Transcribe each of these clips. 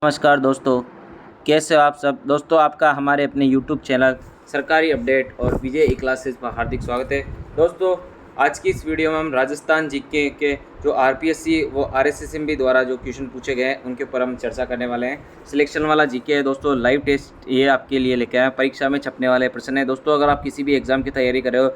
नमस्कार दोस्तों, कैसे हो आप सब। दोस्तों आपका हमारे अपने यूट्यूब चैनल सरकारी अपडेट और विजय ई क्लासेस पर हार्दिक स्वागत है। दोस्तों आज की इस वीडियो में हम राजस्थान जीके के जो आरपीएससी वो आरएसएसएमबी द्वारा जो क्वेश्चन पूछे गए हैं उनके ऊपर हम चर्चा करने वाले हैं। सिलेक्शन वाला जीके है दोस्तों, लाइव टेस्ट ये आपके लिए लेके आए, परीक्षा में छपने वाले प्रश्न है। दोस्तों अगर आप किसी भी एग्ज़ाम की तैयारी कर रहे हो,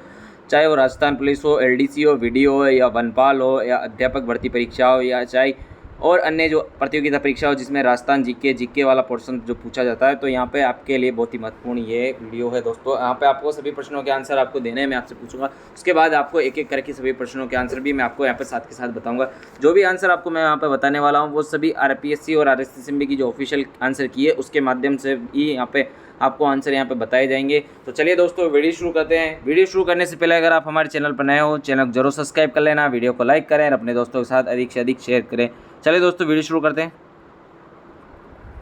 चाहे वो राजस्थान पुलिस हो, एलडीसी हो, वीडियो हो या वनपाल हो या अध्यापक भर्ती परीक्षा हो या चाहे और अन्य जो प्रतियोगिता परीक्षा हो जिसमें राजस्थान जीके वाला पोर्शन जो पूछा जाता है, तो यहाँ पे आपके लिए बहुत ही महत्वपूर्ण ये वीडियो है दोस्तों। यहाँ पे आपको सभी प्रश्नों के आंसर आपको देने हैं, मैं आपसे पूछूंगा, उसके बाद आपको एक एक करके सभी प्रश्नों के आंसर भी मैं आपको यहाँ पे साथ के साथ बताऊंगा। जो भी आंसर आपको मैं यहाँ पे बताने वाला हूँ वो सभी आरपीएससी और आरएसएसएमबी की जो ऑफिशियल आंसर की है उसके माध्यम से ही यहाँ पे आपको आंसर यहाँ पे बताए जाएंगे। तो चलिए दोस्तों वीडियो शुरू करते हैं। वीडियो शुरू करने से पहले अगर आप हमारे चैनल पर नए हो, चैनल को जरूर सब्सक्राइब कर लेना, वीडियो को लाइक करें और अपने दोस्तों के साथ अधिक से अधिक शेयर करें। चलिए दोस्तों वीडियो शुरू करते हैं।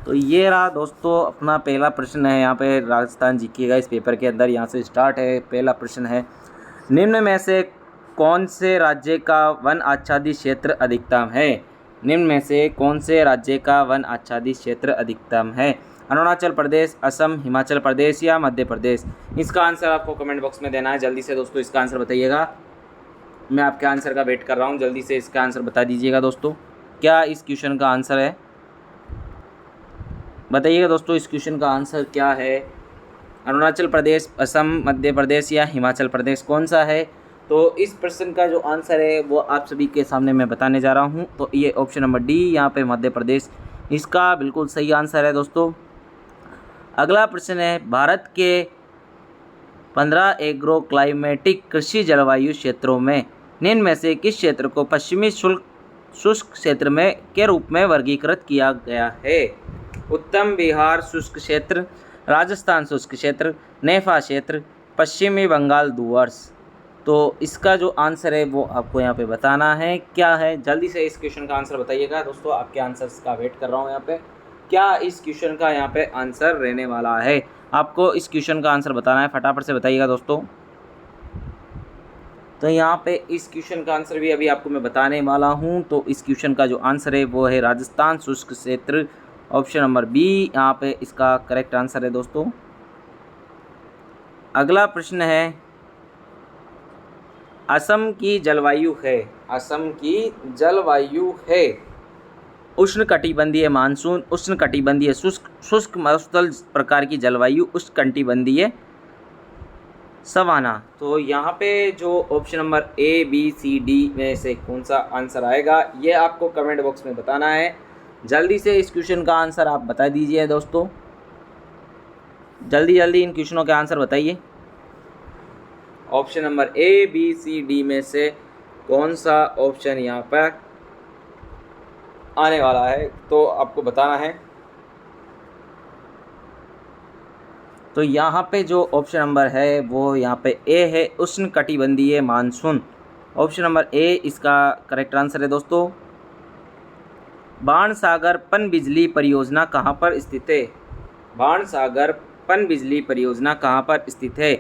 तो ये रहा दोस्तों अपना पहला प्रश्न है यहाँ पे राजस्थान जीके का इस पेपर के अंदर। यहाँ से स्टार्ट है। पहला प्रश्न है, निम्न में से कौन से राज्य का वन आच्छादित क्षेत्र अधिकतम है। निम्न में से कौन से राज्य का वन आच्छादित क्षेत्र अधिकतम है। अरुणाचल प्रदेश, असम, हिमाचल प्रदेश या मध्य प्रदेश। इसका आंसर आपको कमेंट बॉक्स में देना है। जल्दी से दोस्तों इसका आंसर बताइएगा। मैं आपके आंसर का वेट कर रहा हूँ, जल्दी से इसका आंसर बता दीजिएगा दोस्तों। क्या इस क्वेश्चन का आंसर है, बताइएगा दोस्तों इस क्वेश्चन का आंसर क्या है। अरुणाचल प्रदेश, असम, मध्य प्रदेश या हिमाचल प्रदेश, कौन सा है। तो इस प्रश्न का जो आंसर है वो आप सभी के सामने मैं बताने जा रहा हूँ। तो ये ऑप्शन नंबर डी यहाँ पे मध्य प्रदेश इसका बिल्कुल सही आंसर है दोस्तों। अगला प्रश्न है, भारत के 15 एग्रो क्लाइमेटिक कृषि जलवायु क्षेत्रों में निम्न में से किस क्षेत्र को पश्चिमी शुष्क क्षेत्र में के रूप में वर्गीकृत किया गया है। उत्तम बिहार शुष्क क्षेत्र, राजस्थान शुष्क क्षेत्र, नेफा क्षेत्र, पश्चिमी बंगाल डूवर्स। तो इसका जो आंसर है वो आपको यहाँ पे बताना है। क्या है, जल्दी से इस क्वेश्चन का आंसर बताइएगा दोस्तों। आपके आंसर्स का वेट कर रहा हूँ यहाँ पे। क्या इस क्वेश्चन का यहाँ पे आंसर रहने वाला है, आपको इस क्वेश्चन का आंसर बताना है, फटाफट से बताइएगा दोस्तों। तो यहाँ पे इस क्वेश्चन का आंसर भी अभी आपको मैं बताने वाला हूँ। तो इस क्वेश्चन का जो आंसर है वो है राजस्थान शुष्क क्षेत्र, ऑप्शन नंबर बी यहाँ पे इसका करेक्ट आंसर है दोस्तों। अगला प्रश्न है, असम की जलवायु है, असम की जलवायु है उष्णकटिबंधीय मानसून, उष्णकटिबंधीय शुष्क मरुस्थल प्रकार की जलवायु, उष्णकटिबंधीय सवाना। तो यहाँ पे जो option number A B C D में से कौन सा आंसर आएगा ये आपको कमेंट बॉक्स में बताना है। जल्दी से इस क्वेश्चन का आंसर आप बता दीजिए दोस्तों। जल्दी जल्दी इन क्वेश्चनों के आंसर बताइए। Option number A B C D में से कौन सा ऑप्शन यहाँ पर आने वाला है तो आपको बताना है। तो यहाँ पे जो ऑप्शन नंबर है वो यहाँ पे ए है, उष्णकटिबंधीय मानसून। ऑप्शन नंबर ए इसका करेक्ट आंसर है दोस्तों। बाणसागर पनबिजली परियोजना कहाँ पर स्थित है। बाणसागर पनबिजली परियोजना कहाँ पर स्थित है।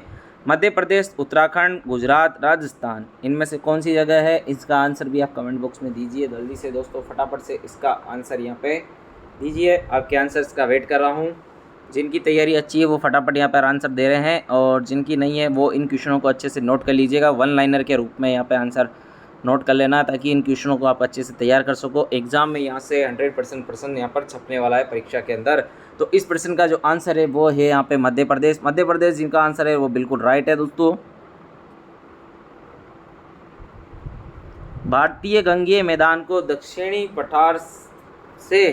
मध्य प्रदेश, उत्तराखंड, गुजरात, राजस्थान, इनमें से कौन सी जगह है। इसका आंसर भी आप कमेंट बॉक्स में दीजिए जल्दी से दोस्तों, फटाफट से इसका आंसर यहाँ पे दीजिए। आपके आंसर्स का वेट कर रहा हूँ। जिनकी तैयारी अच्छी है वो फटाफट यहाँ पर आंसर दे रहे हैं और जिनकी नहीं है वो इन क्वेश्चनों को अच्छे से नोट कर लीजिएगा। वन लाइनर के रूप में यहाँ पे आंसर नोट कर लेना ताकि इन क्वेश्चनों को आप अच्छे से तैयार कर सको। एग्जाम में यहाँ से 100% प्रश्न यहाँ पर छपने वाला है परीक्षा के अंदर। तो इस प्रश्न का जो आंसर है वो है यहाँ पे मध्य प्रदेश। मध्य प्रदेश जिनका आंसर है वो बिल्कुल राइट है दोस्तों। भारतीय गंगीय मैदान को दक्षिणी पठार से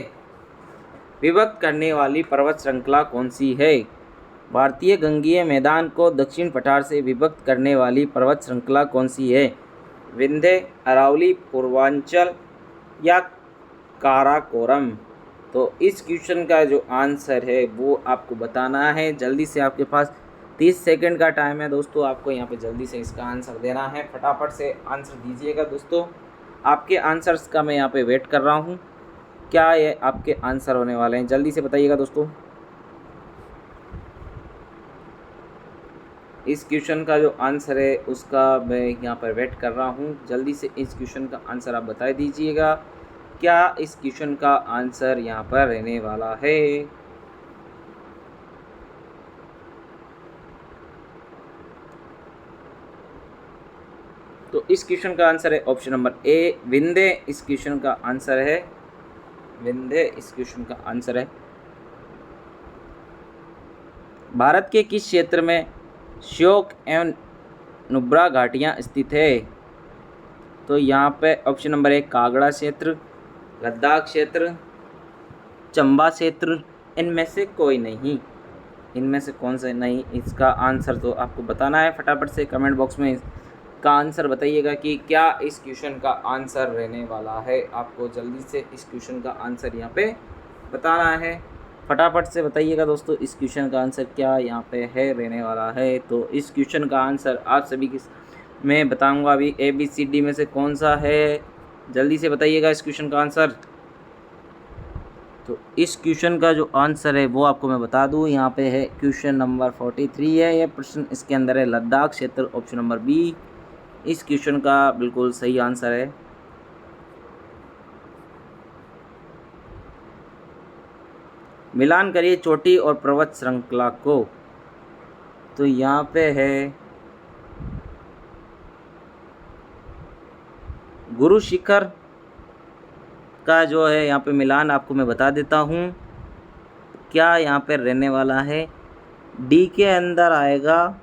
विभक्त करने वाली पर्वत श्रृंखला कौन सी है। भारतीय गंगीय मैदान को दक्षिण पठार से विभक्त करने वाली पर्वत श्रृंखला कौन सी है। विंध्य, अरावली, पूर्वांचल या काराकोरम। तो इस क्वेश्चन का जो आंसर है वो आपको बताना है। जल्दी से आपके पास 30 सेकंड का टाइम है दोस्तों, आपको यहाँ पे जल्दी से इसका आंसर देना है। फटाफट से आंसर दीजिएगा दोस्तों। आपके आंसर्स का मैं यहाँ पे वेट कर रहा हूँ। क्या ये आपके आंसर होने वाले हैं, जल्दी से बताइएगा दोस्तों। इस क्वेश्चन का जो आंसर है उसका मैं यहाँ पर वेट कर रहा हूँ। जल्दी से इस क्वेश्चन का आंसर आप बता दीजिएगा। क्या इस क्वेश्चन का आंसर यहाँ पर रहने वाला है? तो इस क्वेश्चन का आंसर है ऑप्शन नंबर ए विंध्य। इस क्वेश्चन का आंसर है विंध्य। इस क्वेश्चन का आंसर है। भारत के किस क्षेत्र में श्योक एवं नुब्रा घाटियाँ स्थित है? तो यहाँ पे ऑप्शन नंबर ए कागड़ा क्षेत्र, लद्दाख क्षेत्र, चंबा क्षेत्र, इनमें से कोई नहीं। इनमें से कौन सा नहीं? इसका आंसर तो आपको बताना है। फटाफट से कमेंट बॉक्स में इसका आंसर बताइएगा कि क्या इस क्वेश्चन का आंसर रहने वाला है। आपको जल्दी से इस क्वेश्चन का आंसर यहाँ पे बताना है। फटाफट से बताइएगा दोस्तों, इस क्वेश्चन का आंसर क्या यहाँ पे है रहने वाला है। तो इस क्वेश्चन का आंसर आप सभी की मैं बताऊँगा अभी। ABCD में से कौन सा है? जल्दी से बताइएगा इस क्वेश्चन का आंसर। तो इस क्वेश्चन का जो आंसर है वो आपको मैं बता दूं, यहाँ पे है क्वेश्चन नंबर 43 है ये प्रश्न। इसके अंदर है लद्दाख क्षेत्र, ऑप्शन नंबर बी इस क्वेश्चन का बिल्कुल सही आंसर है। मिलान करिए चोटी और पर्वत श्रृंखला को। तो यहाँ पे है गुरु शिखर का जो है यहाँ पे मिलान आपको मैं बता देता हूँ क्या यहाँ पे रहने वाला है। डी के अंदर आएगा।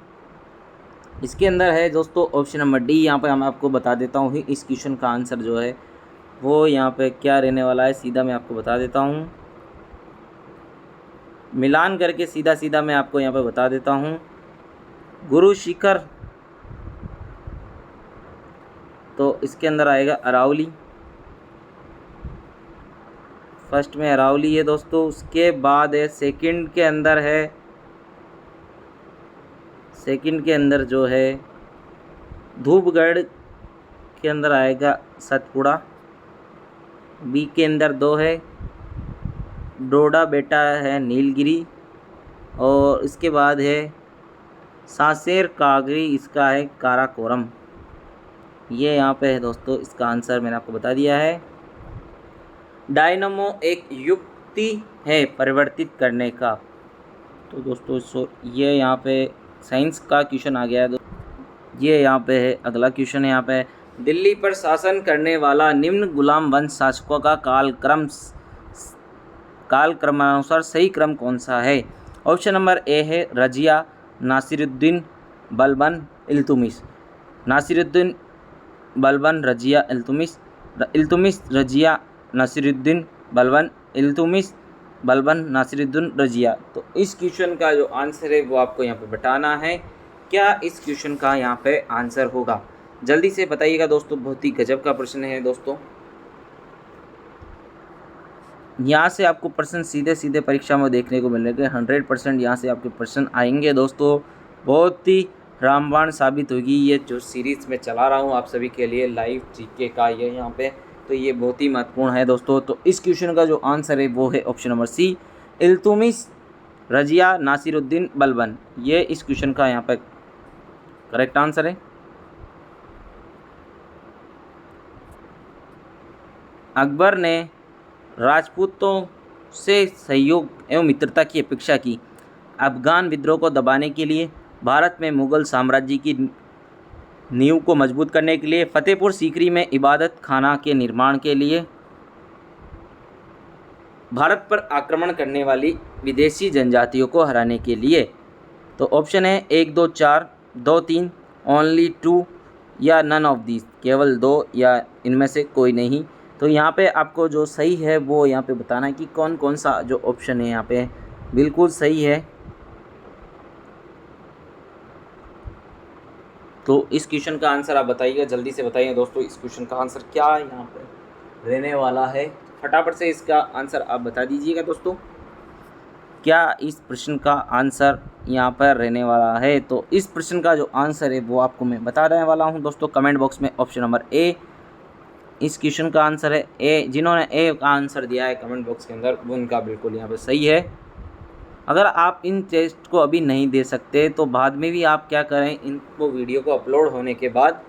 इसके अंदर है दोस्तों ऑप्शन नंबर डी। यहाँ पे मैं आपको बता देता हूँ इस क्वेश्चन का आंसर जो है वो यहाँ पे क्या रहने वाला है। सीधा मैं आपको बता देता हूँ, मिलान करके सीधा सीधा मैं आपको यहाँ पे बता देता हूँ। गुरु शिखर, तो इसके अंदर आएगा अरावली। फर्स्ट में अरावली है दोस्तों। उसके बाद है सेकंड के अंदर है, सेकंड के अंदर जो है धूपगढ़ के अंदर आएगा सतपुड़ा। बी के अंदर 2 है, डोडा बेटा है नीलगिरी। और इसके बाद है सांसेर कागरी, इसका है काराकोरम। ये यहाँ पे है दोस्तों, इसका आंसर मैंने आपको बता दिया है। डायनामो एक युक्ति है परिवर्तित करने का। तो दोस्तों ये यहाँ पे साइंस का क्वेश्चन आ गया है। ये यहाँ पे है अगला क्वेश्चन है। यहाँ पे दिल्ली पर शासन करने वाला निम्न गुलाम वंश शासकों का कालक्रमानुसार सही क्रम कौन सा है? ऑप्शन नंबर ए है रजिया, नासिरुद्दीन, बलबन, इल्तुमिश। नासिरुद्दीन, बलबन, रजिया, इल्तुमिश। इल्तुमिश, रजिया, नासिरुद्दीन, बलबन, इल्तुमिश, बलबन, नासिरुद्दीन, रजिया। तो इस क्वेश्चन का जो आंसर है वो आपको यहाँ पे बताना है। क्या इस क्वेश्चन का यहाँ पे आंसर होगा? जल्दी से बताइएगा दोस्तों, बहुत ही गजब का प्रश्न है दोस्तों। यहाँ से आपको प्रश्न सीधे सीधे परीक्षा में देखने को मिलेंगे। 100% यहाँ से आपके प्रश्न आएंगे दोस्तों। बहुत ही रामबाण साबित होगी ये जो सीरीज़ में चला रहा हूँ आप सभी के लिए लाइव जीके का ये यहाँ पे। तो ये बहुत ही महत्वपूर्ण है दोस्तों। तो इस क्वेश्चन का जो आंसर है वो है option number C, Iltutmish, Razia, Nasiruddin, Balban. ये इस क्वेश्चन का यहाँ पे करेक्ट आंसर है। अकबर ने राजपूतों से सहयोग एवं मित्रता की अपेक्षा की। अफगान विद्रोह को दबाने के लिए, भारत में मुगल साम्राज्य की नींव को मजबूत करने के लिए, फतेहपुर सीकरी में इबादत खाना के निर्माण के लिए, भारत पर आक्रमण करने वाली विदेशी जनजातियों को हराने के लिए। तो ऑप्शन है 1, 2, 4, 2, 3, ओनली 2 या नन ऑफ दीज, केवल 2 या इनमें से कोई नहीं। तो यहाँ पे आपको जो सही है वो यहाँ पे बताना है कि कौन कौन सा जो ऑप्शन है यहाँ पे बिल्कुल सही है। तो इस क्वेश्चन का आंसर आप बताइएगा, जल्दी से बताइए दोस्तों इस क्वेश्चन का आंसर क्या यहाँ पे रहने वाला है। फटाफट से इसका आंसर आप बता दीजिएगा दोस्तों, क्या इस प्रश्न का आंसर यहाँ पर रहने वाला है। तो इस प्रश्न का जो आंसर है वो आपको मैं बता देने वाला हूँ दोस्तों। कमेंट बॉक्स में ऑप्शन नंबर ए इस क्वेश्चन का आंसर है। ए जिन्होंने ए का आंसर दिया है कमेंट बॉक्स के अंदर वो उनका बिल्कुल यहाँ पर सही है। अगर आप इन टेस्ट को अभी नहीं दे सकते तो बाद में भी आप क्या करें, इनको वीडियो को अपलोड होने के बाद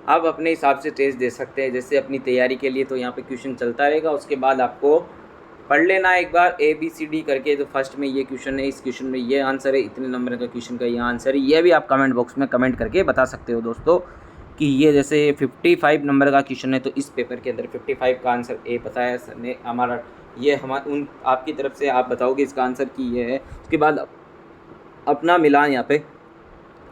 आप अपने हिसाब से टेस्ट दे सकते हैं। जैसे अपनी तैयारी के लिए तो यहाँ पे क्वेश्चन चलता रहेगा, उसके बाद आपको पढ़ लेना एक बार ABCD करके। तो फर्स्ट में ये क्वेश्चन है, इस क्वेश्चन में ये आंसर है, इतने नंबर का क्वेश्चन का ये आंसर है। ये भी आप कमेंट बॉक्स में कमेंट करके बता सकते हो दोस्तों कि ये जैसे 55 नंबर का क्वेश्चन है तो इस पेपर के अंदर 55 का आंसर ए बताया सर ने हमारा, ये उन आपकी तरफ से आप बताओगे इसका आंसर कि ये है। उसके बाद अपना मिलान यहाँ पे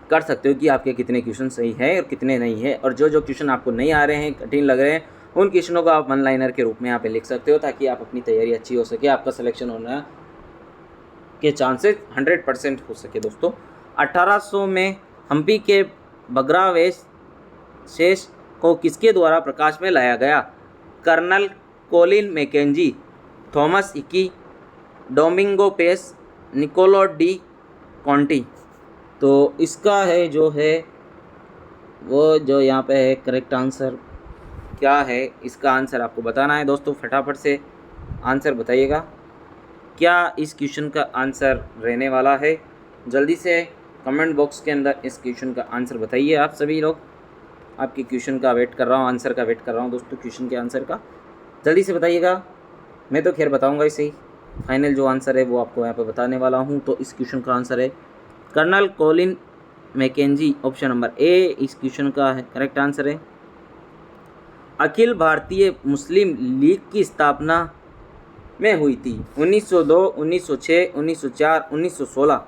कर सकते हो कि आपके कितने क्वेश्चन सही हैं और कितने नहीं है, और जो क्वेश्चन आपको नहीं आ रहे हैं, कठिन लग रहे हैं, उन क्वेश्चनों को आप वन लाइनर के रूप में यहाँ पे लिख सकते हो, ताकि आप अपनी तैयारी अच्छी हो सके, आपका सिलेक्शन होना के चांसेस 100% हो सके दोस्तों। 1800 में हम्पी के बगरावेश शेष को किसके द्वारा प्रकाश में लाया गया? Colonel Colin Mackenzie, Thomas Hickey, Domingo Paes, Niccolo de Conti. तो इसका है जो है वो जो यहाँ पे है करेक्ट आंसर क्या है, इसका आंसर आपको बताना है दोस्तों। फटाफट से आंसर बताइएगा, क्या इस क्वेश्चन का आंसर रहने वाला है? जल्दी से कमेंट बॉक्स के अंदर इस क्वेश्चन का आंसर बताइए आप सभी लोग। आपके क्वेश्चन का वेट कर रहा हूँ, आंसर का वेट कर रहा हूँ दोस्तों, क्वेश्चन के आंसर का जल्दी से बताइएगा। मैं तो खैर बताऊँगा इसे ही, फाइनल जो आंसर है वो आपको यहाँ पे बताने वाला हूँ। तो इस क्वेश्चन का आंसर है Colonel Colin Mackenzie, option number A इस क्वेश्चन का है करेक्ट आंसर है। अखिल भारतीय मुस्लिम लीग की स्थापना में हुई थी 1902, 1906, 1904, 1916।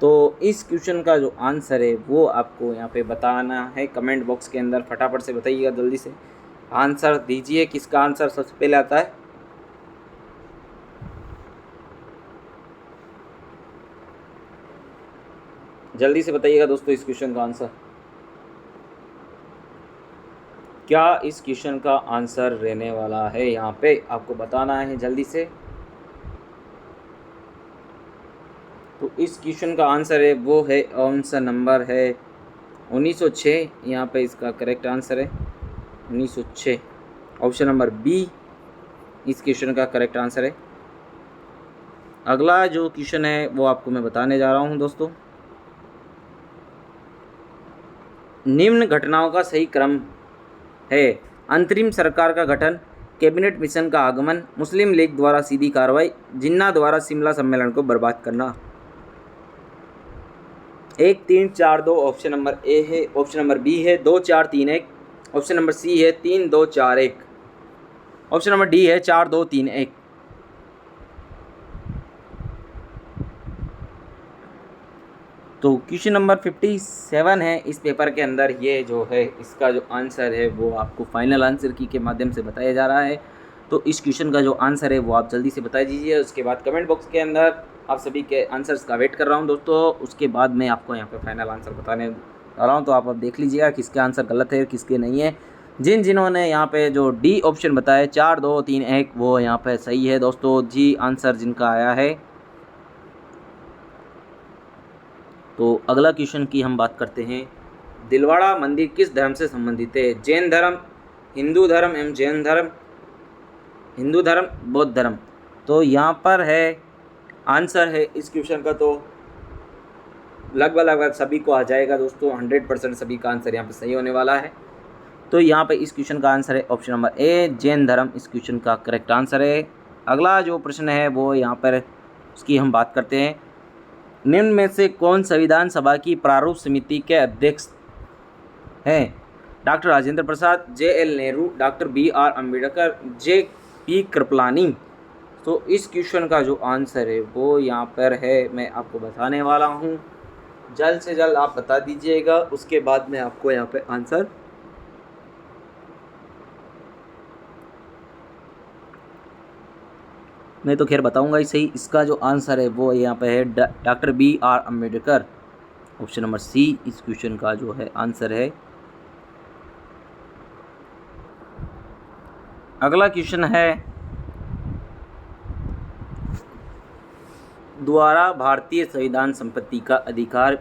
तो इस क्वेश्चन का जो आंसर है वो आपको यहाँ पे बताना है कमेंट बॉक्स के अंदर। फटाफट से बताइएगा, जल्दी से आंसर दीजिए, किसका आंसर सबसे पहले आता है। जल्दी से बताइएगा दोस्तों इस क्वेश्चन का आंसर, क्या इस क्वेश्चन का आंसर रहने वाला है, यहाँ पे आपको बताना है जल्दी से। तो इस क्वेश्चन का आंसर है वो है ऑप्शन नंबर है 1906, यहाँ पे इसका करेक्ट आंसर है 1906, ऑप्शन नंबर बी इस क्वेश्चन का करेक्ट आंसर है। अगला जो क्वेश्चन है वो आपको मैं बताने जा रहा हूँ दोस्तों। निम्न घटनाओं का सही क्रम है: अंतरिम सरकार का गठन, कैबिनेट मिशन का आगमन, मुस्लिम लीग द्वारा सीधी कार्रवाई, जिन्ना द्वारा शिमला सम्मेलन को बर्बाद करना। 1 3 4 2 ऑप्शन नंबर ए है, ऑप्शन नंबर बी है 2 4 3 1, ऑप्शन नंबर सी है 3 2 4 1, ऑप्शन नंबर डी है 4 2 3 1। तो क्वेश्चन नंबर 57 है इस पेपर के अंदर, ये जो है इसका जो आंसर है वो आपको फाइनल आंसर की के माध्यम से बताया जा रहा है। तो इस क्वेश्चन का जो आंसर है वो आप जल्दी से बता दीजिए। उसके बाद कमेंट बॉक्स के अंदर आप सभी के आंसर्स का वेट कर रहा हूँ दोस्तों। उसके बाद मैं आपको यहाँ पे फाइनल आंसर बताने जा रहा हूँ, तो आप अब देख लीजिएगा किसके आंसर गलत है किसके नहीं है। जिन्होंने यहाँ पे जो डी ऑप्शन बताया 4 2 3 1 वो यहाँ पे सही है दोस्तों जी, आंसर जिनका आया है। तो अगला क्वेश्चन की हम बात करते हैं, दिलवाड़ा मंदिर किस धर्म से संबंधित है? जैन धर्म, हिंदू धर्म एवं जैन धर्म, हिंदू धर्म, बौद्ध धर्म। तो यहाँ पर है आंसर है इस क्वेश्चन का, तो लगभग सभी को आ जाएगा दोस्तों, 100% सभी का आंसर यहाँ पे सही होने वाला है। तो यहाँ पे इस क्वेश्चन का आंसर है ऑप्शन नंबर ए जैन धर्म, इस क्वेश्चन का करेक्ट आंसर है। अगला जो प्रश्न है वो यहाँ पर उसकी हम बात करते हैं, निम्न में से कौन संविधान सभा की प्रारूप समिति के अध्यक्ष हैं? Doctor Rajendra Prasad, JL Nehru, doctor BR Ambedkar, JP Kripalani. तो इस क्वेश्चन का जो आंसर है वो यहाँ पर है, मैं आपको बताने वाला हूँ, जल्द से जल्द आप बता दीजिएगा। उसके बाद मैं आपको यहाँ पे आंसर मैं तो खैर बताऊंगा ही सही। इसका जो आंसर है वो यहाँ पे है doctor BR Ambedkar, option number C इस क्वेश्चन का जो है आंसर है। अगला क्वेश्चन है, द्वारा भारतीय संविधान संपत्ति का अधिकार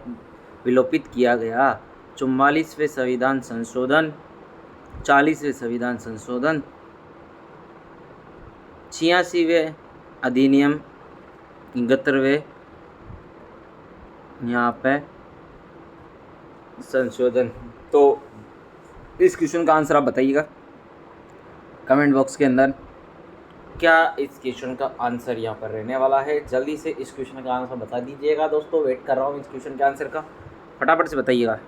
विलोपित किया गया? 44वें संविधान संशोधन, 40वें संविधान संशोधन, 86वें अधिनियम, 71वें यहाँ पे संशोधन। तो इस क्वेश्चन का आंसर आप बताइएगा कमेंट बॉक्स के अंदर। क्या इस क्वेश्चन का आंसर यहाँ पर रहने वाला है? जल्दी से इस क्वेश्चन का आंसर बता दीजिएगा दोस्तों, वेट कर रहा हूँ इस क्वेश्चन के आंसर का, फटाफट से बताइएगा।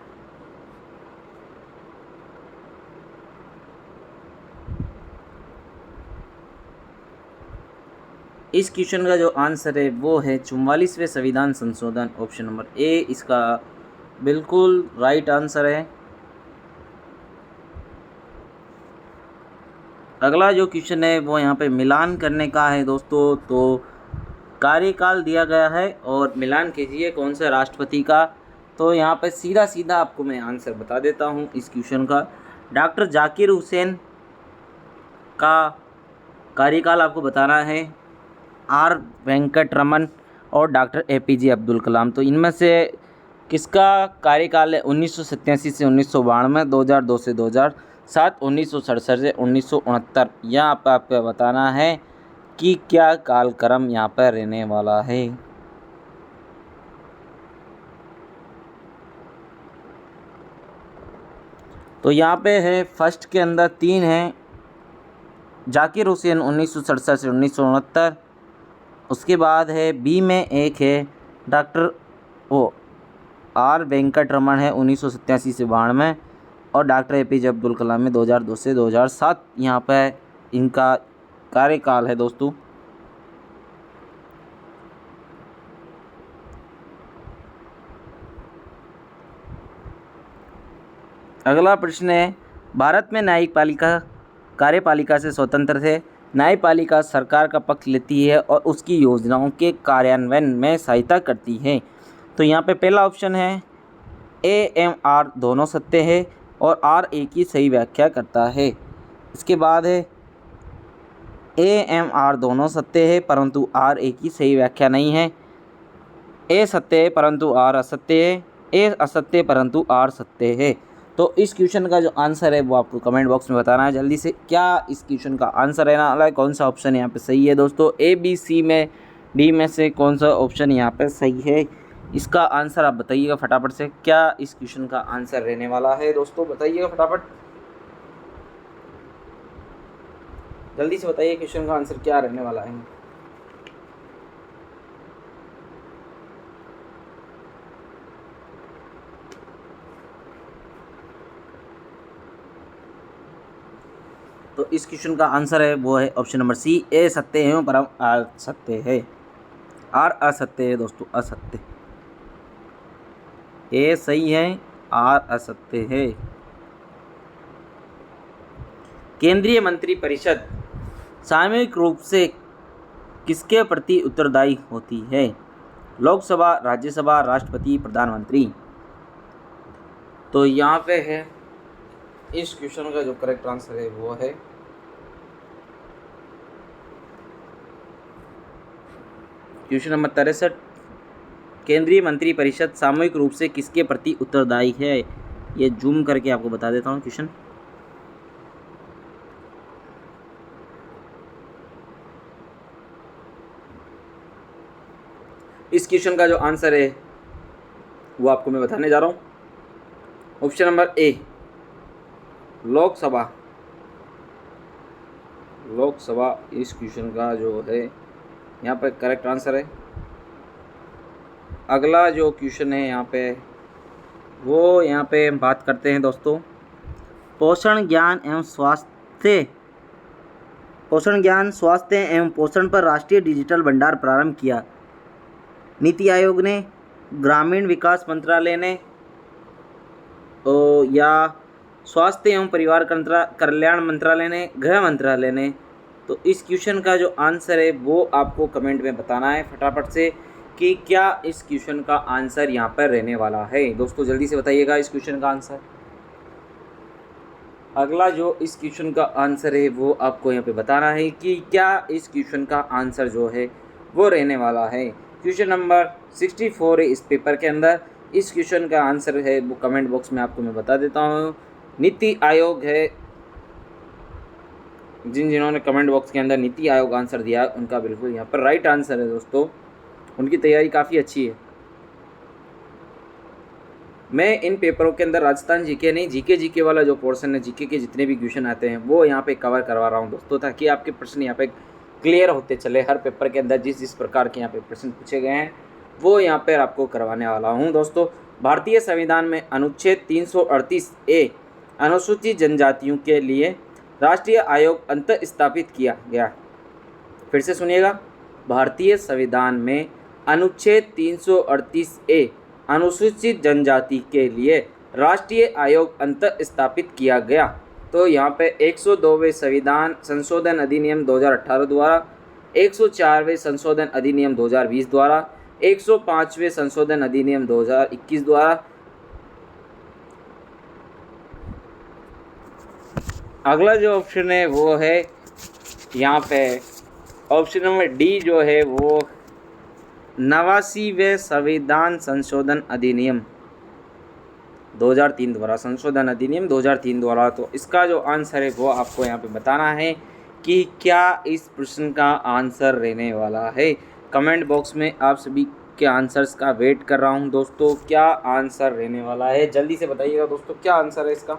इस क्वेश्चन का जो आंसर है वो है 44वें संविधान संशोधन, ऑप्शन नंबर ए इसका बिल्कुल राइट आंसर है। अगला जो क्वेश्चन है वो यहाँ पे मिलान करने का है दोस्तों। तो कार्यकाल दिया गया है और मिलान कीजिए कौन सा राष्ट्रपति का। तो यहाँ पे सीधा सीधा आपको मैं आंसर बता देता हूँ इस क्वेश्चन का। डॉक्टर जाकिर हुसैन का कार्यकाल आपको बताना है, आर वेंकट रमन और डॉक्टर APJ अब्दुल कलाम। तो इनमें से किसका कार्यकाल है 1987 से 1992, 2002 से 2007, 1967 से 1969। यह आपको बताना है कि क्या कालक्रम यहाँ पर रहने वाला है। तो यहाँ पे है फर्स्ट के अंदर 3 हैं, जाकिर हुसैन 1967 से 1969। उसके बाद है बी में 1 है डॉक्टर आर वेंकट रमन है 1987 से 92, और डॉक्टर APJ अब्दुल कलाम में 2002 से 2007 यहाँ पर इनका कार्यकाल है दोस्तों। अगला प्रश्न है, भारत में न्यायपालिका कार्यपालिका से स्वतंत्र थे। न्यायपालिका सरकार का पक्ष लेती है और उसकी योजनाओं के कार्यान्वयन में सहायता करती है। तो यहाँ पे पहला ऑप्शन है AMR दोनों सत्य है और R एक ही सही व्याख्या करता है। इसके बाद है AMR दोनों सत्य है परंतु R एक ही सही व्याख्या नहीं है। A सत्य है परंतु R असत्य है। A असत्य परंतु R सत्य है। तो इस क्वेश्चन का जो आंसर है वो आपको कमेंट बॉक्स में बताना है जल्दी से। क्या इस क्वेश्चन का आंसर रहने वाला है, कौन सा ऑप्शन यहाँ पे सही है दोस्तों? A, B, C में D में से कौन सा ऑप्शन यहाँ पे सही है? इसका आंसर आप बताइएगा फटाफट से। क्या इस क्वेश्चन का आंसर रहने वाला है दोस्तों? बताइएगा फटाफट, जल्दी से बताइए क्वेश्चन का आंसर क्या रहने वाला है। तो इस क्वेश्चन का आंसर है वो है ऑप्शन नंबर C, A सत्य है परम R सत्य है। R असत्य है दोस्तों, असत्य। A सही है, R असत्य है। केंद्रीय मंत्रिपरिषद सामूहिक रूप से किसके प्रति उत्तरदायी होती है? लोकसभा, राज्यसभा, राष्ट्रपति, प्रधानमंत्री। तो यहाँ पे है इस क्वेश्चन का जो करेक्ट आंसर है वो है क्वेश्चन नंबर 63। केंद्रीय मंत्रिपरिषद सामूहिक रूप से किसके प्रति उत्तरदायी है? ये जूम करके आपको बता देता हूँ क्वेश्चन। इस क्वेश्चन का जो आंसर है वो आपको मैं बताने जा रहा हूँ। Option number A Lok Sabha. Lok Sabha इस क्वेश्चन का जो है यहाँ पर करेक्ट आंसर है। अगला जो क्वेश्चन है यहाँ पे वो यहाँ पे हम बात करते हैं दोस्तों पोषण ज्ञान एवं स्वास्थ्य। पोषण ज्ञान, स्वास्थ्य एवं पोषण पर राष्ट्रीय डिजिटल भंडार प्रारंभ किया। नीति आयोग ने, ग्रामीण विकास मंत्रालय ने या स्वास्थ्य एवं परिवार कल्याण मंत्रालय ने, गृह मंत्रालय ने। तो इस क्वेश्चन का जो आंसर है वो आपको कमेंट में बताना है फटाफट से कि क्या इस क्वेश्चन का आंसर यहाँ पर रहने वाला है। दोस्तों जल्दी से बताइएगा इस क्वेश्चन का आंसर। अगला जो इस क्वेश्चन का आंसर है वो आपको यहाँ पे बताना है कि क्या इस क्वेश्चन का आंसर जो है वो रहने वाला है। क्वेश्चन नंबर 64 है इस पेपर के अंदर। इस क्वेश्चन का आंसर है वो कमेंट बॉक्स में आपको मैं बता देता हूँ। नीति आयोग है। जिन्होंने कमेंट बॉक्स के अंदर नीति आयोग आंसर दिया उनका बिल्कुल यहाँ पर राइट आंसर है दोस्तों। उनकी तैयारी काफ़ी अच्छी है। मैं इन पेपरों के अंदर राजस्थान जीके नहीं, जीके वाला जो पोर्शन है, जीके के जितने भी क्वेश्चन आते हैं वो यहाँ पे कवर करवा रहा हूँ दोस्तों, ताकि आपके प्रश्न यहाँ पे क्लियर होते चले। हर पेपर के अंदर जिस प्रकार के यहाँ पे प्रश्न पूछे गए हैं वो यहाँ पर आपको करवाने वाला हूँ दोस्तों। भारतीय संविधान में अनुच्छेद 338A अनुसूचित जनजातियों के लिए राष्ट्रीय आयोग अंत स्थापित किया गया। फिर से सुनिएगा, भारतीय संविधान में अनुच्छेद 338A अनुसूचित जनजाति के लिए राष्ट्रीय आयोग अंत स्थापित किया गया। तो यहाँ पे 102वें संविधान संशोधन अधिनियम 2018 द्वारा, 104वें संशोधन अधिनियम 2020 द्वारा, 105वें संशोधन अधिनियम 2021 द्वारा। अगला जो ऑप्शन है वो है यहाँ पे ऑप्शन नंबर डी, जो है वो 89वें संविधान संशोधन अधिनियम 2003 द्वारा, संशोधन अधिनियम 2003 द्वारा। तो इसका जो आंसर है वो आपको यहाँ पे बताना है कि क्या इस प्रश्न का आंसर रहने वाला है। कमेंट बॉक्स में आप सभी के आंसर्स का वेट कर रहा हूँ दोस्तों, क्या आंसर रहने वाला है जल्दी से बताइएगा दोस्तों, क्या आंसर है इसका।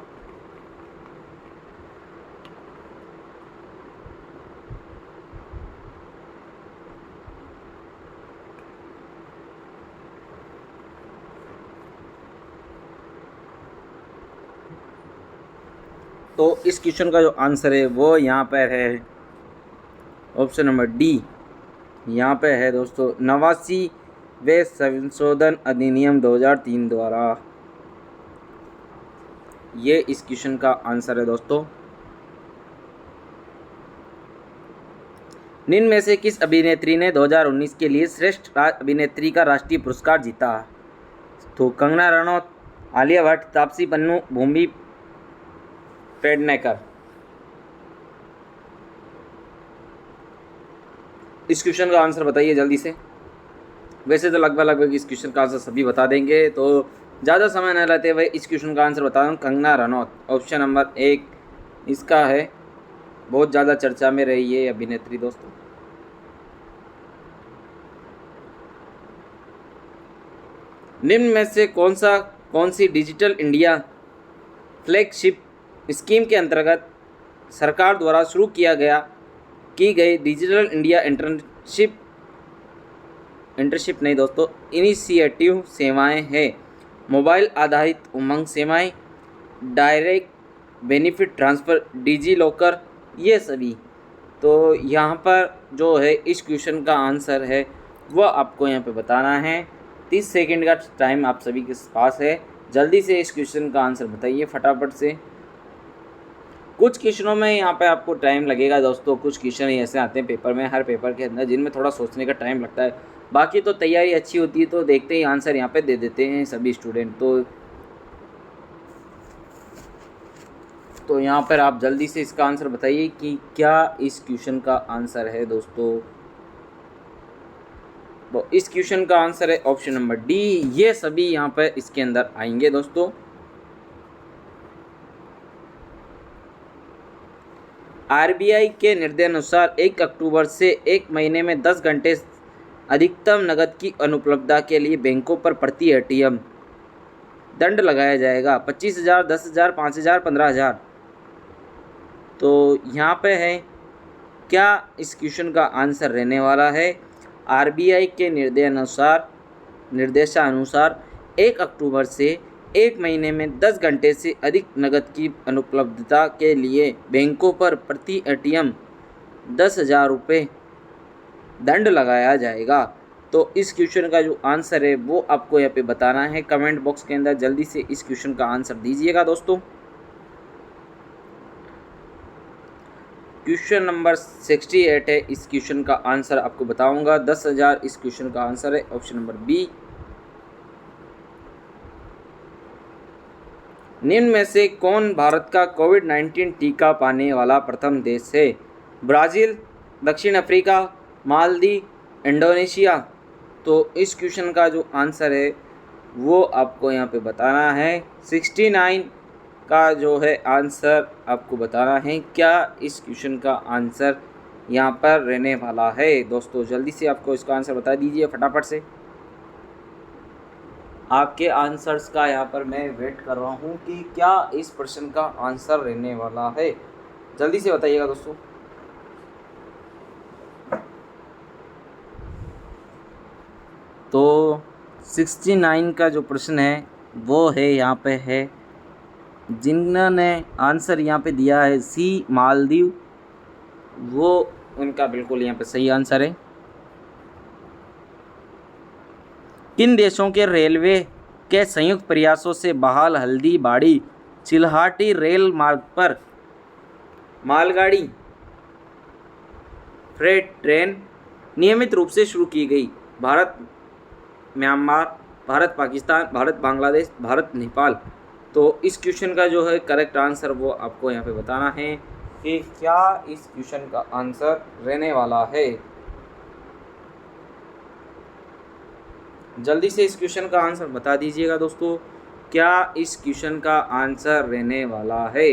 तो इस क्वेश्चन का जो आंसर है वो यहाँ पर है ऑप्शन नंबर डी, यहाँ पे है दोस्तों 89वें संशोधन अधिनियम 2003 द्वारा। ये इस क्वेश्चन का आंसर है दोस्तों। निम्न में से किस अभिनेत्री ने 2019 के लिए श्रेष्ठ अभिनेत्री का राष्ट्रीय पुरस्कार जीता? तो कंगना रनौत, आलिया भट्ट, तापसी पन्नू, भूमि पेडनेकर। इस क्वेश्चन का आंसर बताइए जल्दी से। वैसे तो लगभग इस क्वेश्चन का आंसर सभी बता देंगे, तो ज़्यादा समय न लेते हुए इस क्वेश्चन का आंसर बता दूँ। कंगना रनौत ऑप्शन नंबर 1 इसका है, बहुत ज़्यादा चर्चा में रही है अभिनेत्री दोस्तों। निम्न में से कौन सी डिजिटल इंडिया फ्लैगशिप स्कीम के अंतर्गत सरकार द्वारा शुरू की गई डिजिटल इंडिया इंटर्नशिप नहीं दोस्तों, इनिशिएटिव सेवाएं हैं? मोबाइल आधारित उमंग सेवाएं, direct benefit transfer, digi locker, ये सभी। तो यहाँ पर जो है इस क्वेश्चन का आंसर है वो आपको यहाँ पे बताना है। 30 सेकंड का टाइम आप सभी के पास है, जल्दी से इस क्वेश्चन का आंसर बताइए फटाफट से। कुछ क्वेश्चनों में यहाँ पे आपको टाइम लगेगा दोस्तों, कुछ क्वेश्चन ऐसे आते हैं पेपर में, हर पेपर के अंदर, जिनमें थोड़ा सोचने का टाइम लगता है। बाकी तो तैयारी अच्छी होती है तो देखते ही आंसर यहाँ पे दे देते हैं सभी स्टूडेंट। तो यहाँ पर आप जल्दी से इसका आंसर बताइए कि क्या इस क्वेश्चन का आंसर है दोस्तों। तो इस क्वेश्चन का आंसर है ऑप्शन नंबर डी, ये सभी यहाँ पर इसके अंदर आएंगे दोस्तों। आरबीआई के निर्देशानुसार 1 अक्टूबर से 1 महीने में 10 घंटे अधिकतम नकद की अनुपलब्धता के लिए बैंकों पर प्रति एटीएम दंड लगाया जाएगा 25,000, 10,000, 5,000, 15,000। तो यहाँ पे है, क्या इस क्वेश्चन का आंसर रहने वाला है? आरबीआई के निर्देशानुसार 1 अक्टूबर से 1 महीने में 10 घंटे से अधिक नकद की अनुपलब्धता के लिए बैंकों पर प्रति एटीएम 10,000 रुपये दंड लगाया जाएगा। तो इस क्वेश्चन का जो आंसर है वो आपको यहाँ पे बताना है। कमेंट बॉक्स के अंदर जल्दी से इस क्वेश्चन का आंसर दीजिएगा दोस्तों। क्वेश्चन नंबर 68 है, इस क्वेश्चन का आंसर आपको बताऊंगा। 10,000 इस क्वेश्चन का आंसर है, ऑप्शन नंबर बी। निम्न में से कौन भारत का कोविड-19 टीका पाने वाला प्रथम देश है? ब्राज़ील, दक्षिण अफ्रीका, मालदीव, इंडोनेशिया। तो इस क्वेश्चन का जो आंसर है वो आपको यहाँ पे बताना है। 69 का जो है आंसर आपको बताना है। क्या इस क्वेश्चन का आंसर यहाँ पर रहने वाला है दोस्तों? जल्दी से आपको इसका आंसर बता दीजिए फटाफट से। आपके आंसर्स का यहाँ पर मैं वेट कर रहा हूँ कि क्या इस प्रश्न का आंसर रहने वाला है। जल्दी से बताइएगा दोस्तों। तो 69 का जो प्रश्न है वो है यहाँ पे है, जिन्होंने आंसर यहाँ पे दिया है सी मालदीव, वो उनका बिल्कुल यहाँ पे सही आंसर है। किन देशों के रेलवे के संयुक्त प्रयासों से बहाल हल्दीबाड़ी चिल्हाटी रेल मार्ग पर मालगाड़ी फ्रेट ट्रेन नियमित रूप से शुरू की गई? भारत म्यांमार, भारत पाकिस्तान, भारत बांग्लादेश, भारत नेपाल। तो इस क्वेश्चन का जो है करेक्ट आंसर वो आपको यहाँ पे बताना है कि क्या इस क्वेश्चन का आंसर रहने वाला है। जल्दी से इस क्वेश्चन का आंसर बता दीजिएगा दोस्तों, क्या इस क्वेश्चन का आंसर रहने वाला है।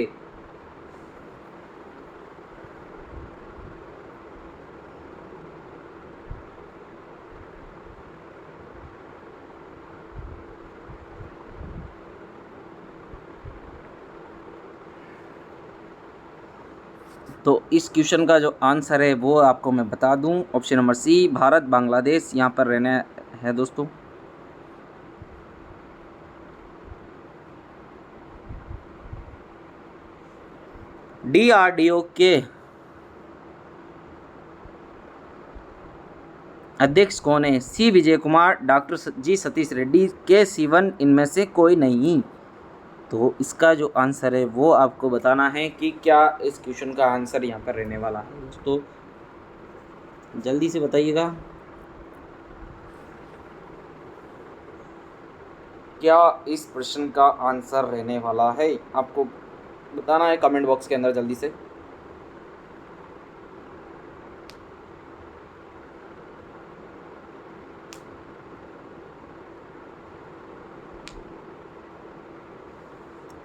तो इस क्वेश्चन का जो आंसर है वो आपको मैं बता दूं, option number C Bharat Bangladesh यहाँ पर रहना है दोस्तों। DRDO के अध्यक्ष कौन है? सी विजय कुमार, डॉक्टर जी सतीश रेड्डी, के सिवन, इनमें से कोई नहीं। तो इसका जो आंसर है वो आपको बताना है कि क्या इस क्वेश्चन का आंसर यहाँ पर रहने वाला है दोस्तों। जल्दी से बताइएगा, क्या इस प्रश्न का आंसर रहने वाला है, आपको बताना है कमेंट बॉक्स के अंदर जल्दी से।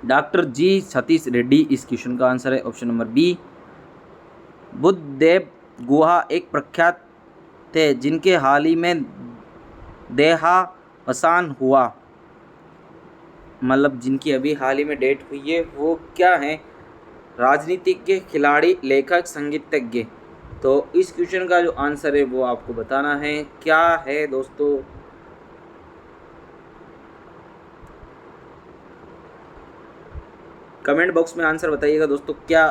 डॉक्टर जी सतीश रेड्डी इस क्वेश्चन का आंसर है। ऑप्शन नंबर बी बुद्धदेव गुहा एक प्रख्यात थे जिनके हाल ही में देहावसान हुआ, मतलब जिनकी अभी हाल ही में डेट हुई है, वो क्या है? राजनीतिज्ञ, खिलाड़ी, लेखक, संगीतज्ञ। तो इस क्वेश्चन का जो आंसर है वो आपको बताना है, क्या है दोस्तों। कमेंट बॉक्स में आंसर बताइएगा दोस्तों, क्या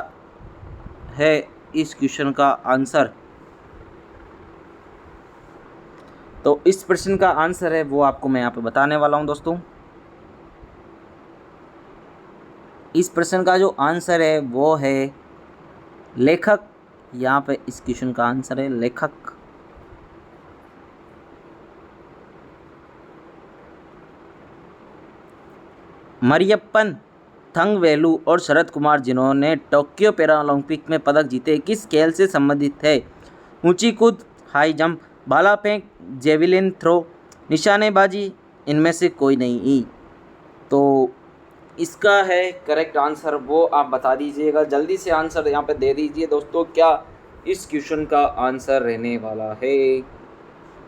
है इस क्वेश्चन का आंसर। तो इस प्रश्न का आंसर है वो आपको मैं यहाँ पे बताने वाला हूँ दोस्तों। इस प्रश्न का जो आंसर है वो है लेखक। यहाँ पे इस क्वेश्चन का आंसर है लेखक। मरियप्पन थंगवेलु और शरद कुमार, जिन्होंने टोक्यो पैरालंपिक में पदक जीते, किस खेल से संबंधित है? ऊंची कूद, हाई जंप, भाला फेंक, जेवलिन थ्रो, निशानेबाजी, इनमें से कोई नहीं। तो इसका है करेक्ट आंसर वो आप बता दीजिएगा। जल्दी से आंसर यहाँ पे दे दीजिए दोस्तों, क्या इस क्वेश्चन का आंसर रहने वाला है।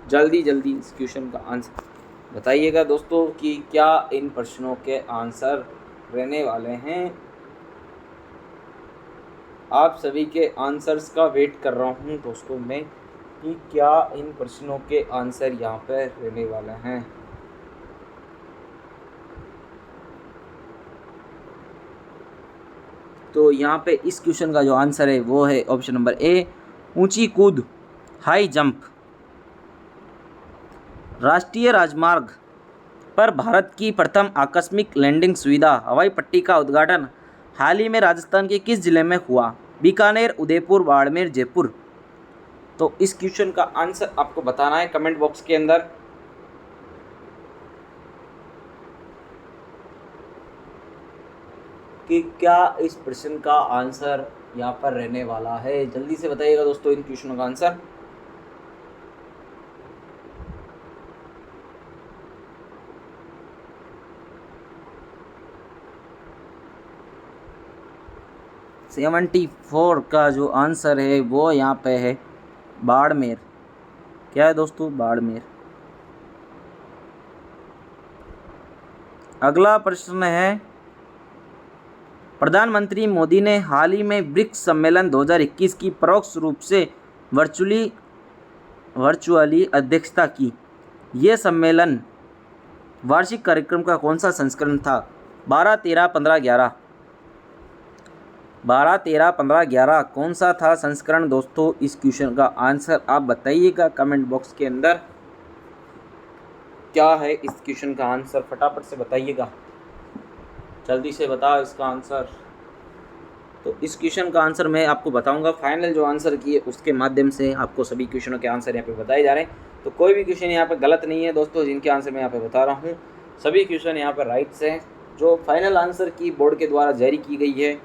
जल्दी जल्दी इस क्वेश्चन का आंसर बताइएगा दोस्तों कि क्या इन प्रश्नों के आंसर रहने वाले हैं। आप सभी के आंसर्स का वेट कर रहा हूँ दोस्तों मैं कि क्या इन प्रश्नों के आंसर यहाँ पर रहने वाले हैं। तो यहाँ पे इस क्वेश्चन का जो आंसर है वो है ऑप्शन नंबर ए ऊंची कूद, हाई जंप। राष्ट्रीय राजमार्ग पर भारत की प्रथम आकस्मिक लैंडिंग सुविधा हवाई पट्टी का उद्घाटन हाल ही में राजस्थान के किस जिले में हुआ? बीकानेर, उदयपुर, बाड़मेर, जयपुर। तो इस क्वेश्चन का आंसर आपको बताना है कमेंट बॉक्स के अंदर। कि क्या इस प्रश्न का आंसर यहाँ पर रहने वाला है। जल्दी से बताइएगा दोस्तों इन क्वेश्चनों का आंसर। सेवेंटी 74 का जो आंसर है वो यहाँ पे है बाड़मेर। क्या है दोस्तों? बाड़मेर। अगला प्रश्न है, प्रधानमंत्री मोदी ने हाल ही में ब्रिक्स सम्मेलन 2021 की परोक्ष रूप से वर्चुअली अध्यक्षता की। ये सम्मेलन वार्षिक कार्यक्रम का कौन सा संस्करण था? 12, 13, 15, 11। 12, 13, 15, 11 कौन सा था संस्करण दोस्तों? इस क्वेश्चन का आंसर आप बताइएगा कमेंट बॉक्स के अंदर। क्या है इस क्वेश्चन का आंसर? फटाफट से बताइएगा, जल्दी से बताओ इसका आंसर। तो इस क्वेश्चन का आंसर मैं आपको बताऊंगा, फाइनल जो आंसर किए उसके माध्यम से आपको सभी क्वेश्चनों के आंसर यहाँ पे बताए जा रहे हैं। तो कोई भी क्वेश्चन यहाँ पे गलत नहीं है दोस्तों, जिनके आंसर मैं यहाँ पे बता रहा हूँ सभी क्वेश्चन यहाँ पर राइट्स हैं। जो फाइनल आंसर की बोर्ड के द्वारा जारी की गई है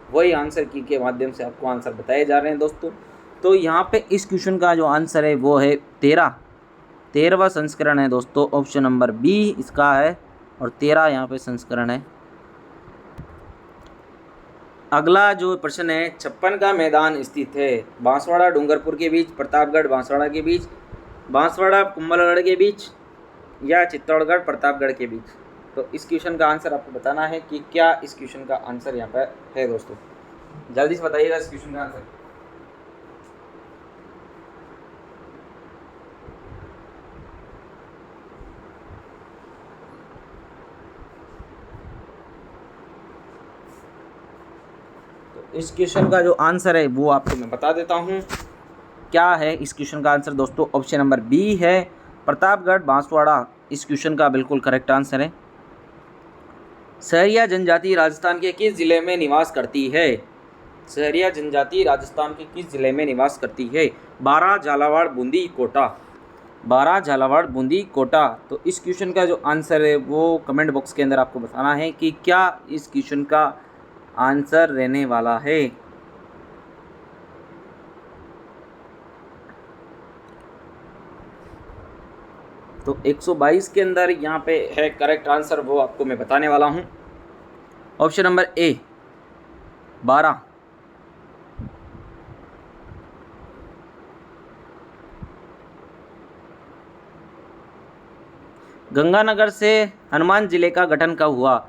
वही आंसर की के माध्यम से आपको आंसर बताए जा रहे हैं दोस्तों। तो यहाँ पे इस क्वेश्चन का जो आंसर है वो है 13वां संस्करण है दोस्तों। ऑप्शन नंबर बी इसका है और 13 यहाँ पे संस्करण है। अगला जो प्रश्न है, 56 का मैदान स्थित है बांसवाड़ा डूंगरपुर के बीच, प्रतापगढ़ बांसवाड़ा के बीच, बांसवाड़ा कुंभलगढ़ के बीच या चित्तौड़गढ़ प्रतापगढ़ के बीच? तो इस क्वेश्चन का आंसर आपको बताना है कि क्या इस क्वेश्चन का आंसर यहाँ पर है दोस्तों। जल्दी से बताइएगा इस क्वेश्चन का आंसर। तो इस क्वेश्चन का जो आंसर है वो आपको मैं बता देता हूँ। क्या है इस क्वेश्चन का आंसर दोस्तों? ऑप्शन नंबर बी है प्रतापगढ़ बांसवाड़ा इस क्वेश्चन का बिल्कुल करेक्ट आंसर है। सहरिया जनजाति राजस्थान के किस जिले में निवास करती है? सहरिया जनजाति राजस्थान के किस जिले में निवास करती है? 12, झालावाड़, बूंदी, कोटा। 12, झालावाड़, बूंदी, कोटा। तो इस क्वेश्चन का जो आंसर है वो कमेंट बॉक्स के अंदर आपको बताना है कि क्या इस क्वेश्चन का आंसर रहने वाला है। तो 122 के अंदर यहाँ पे है करेक्ट आंसर, वो आपको मैं बताने वाला हूँ। ऑप्शन नंबर ए 12। गंगानगर से हनुमान जिले का गठन कब हुआ?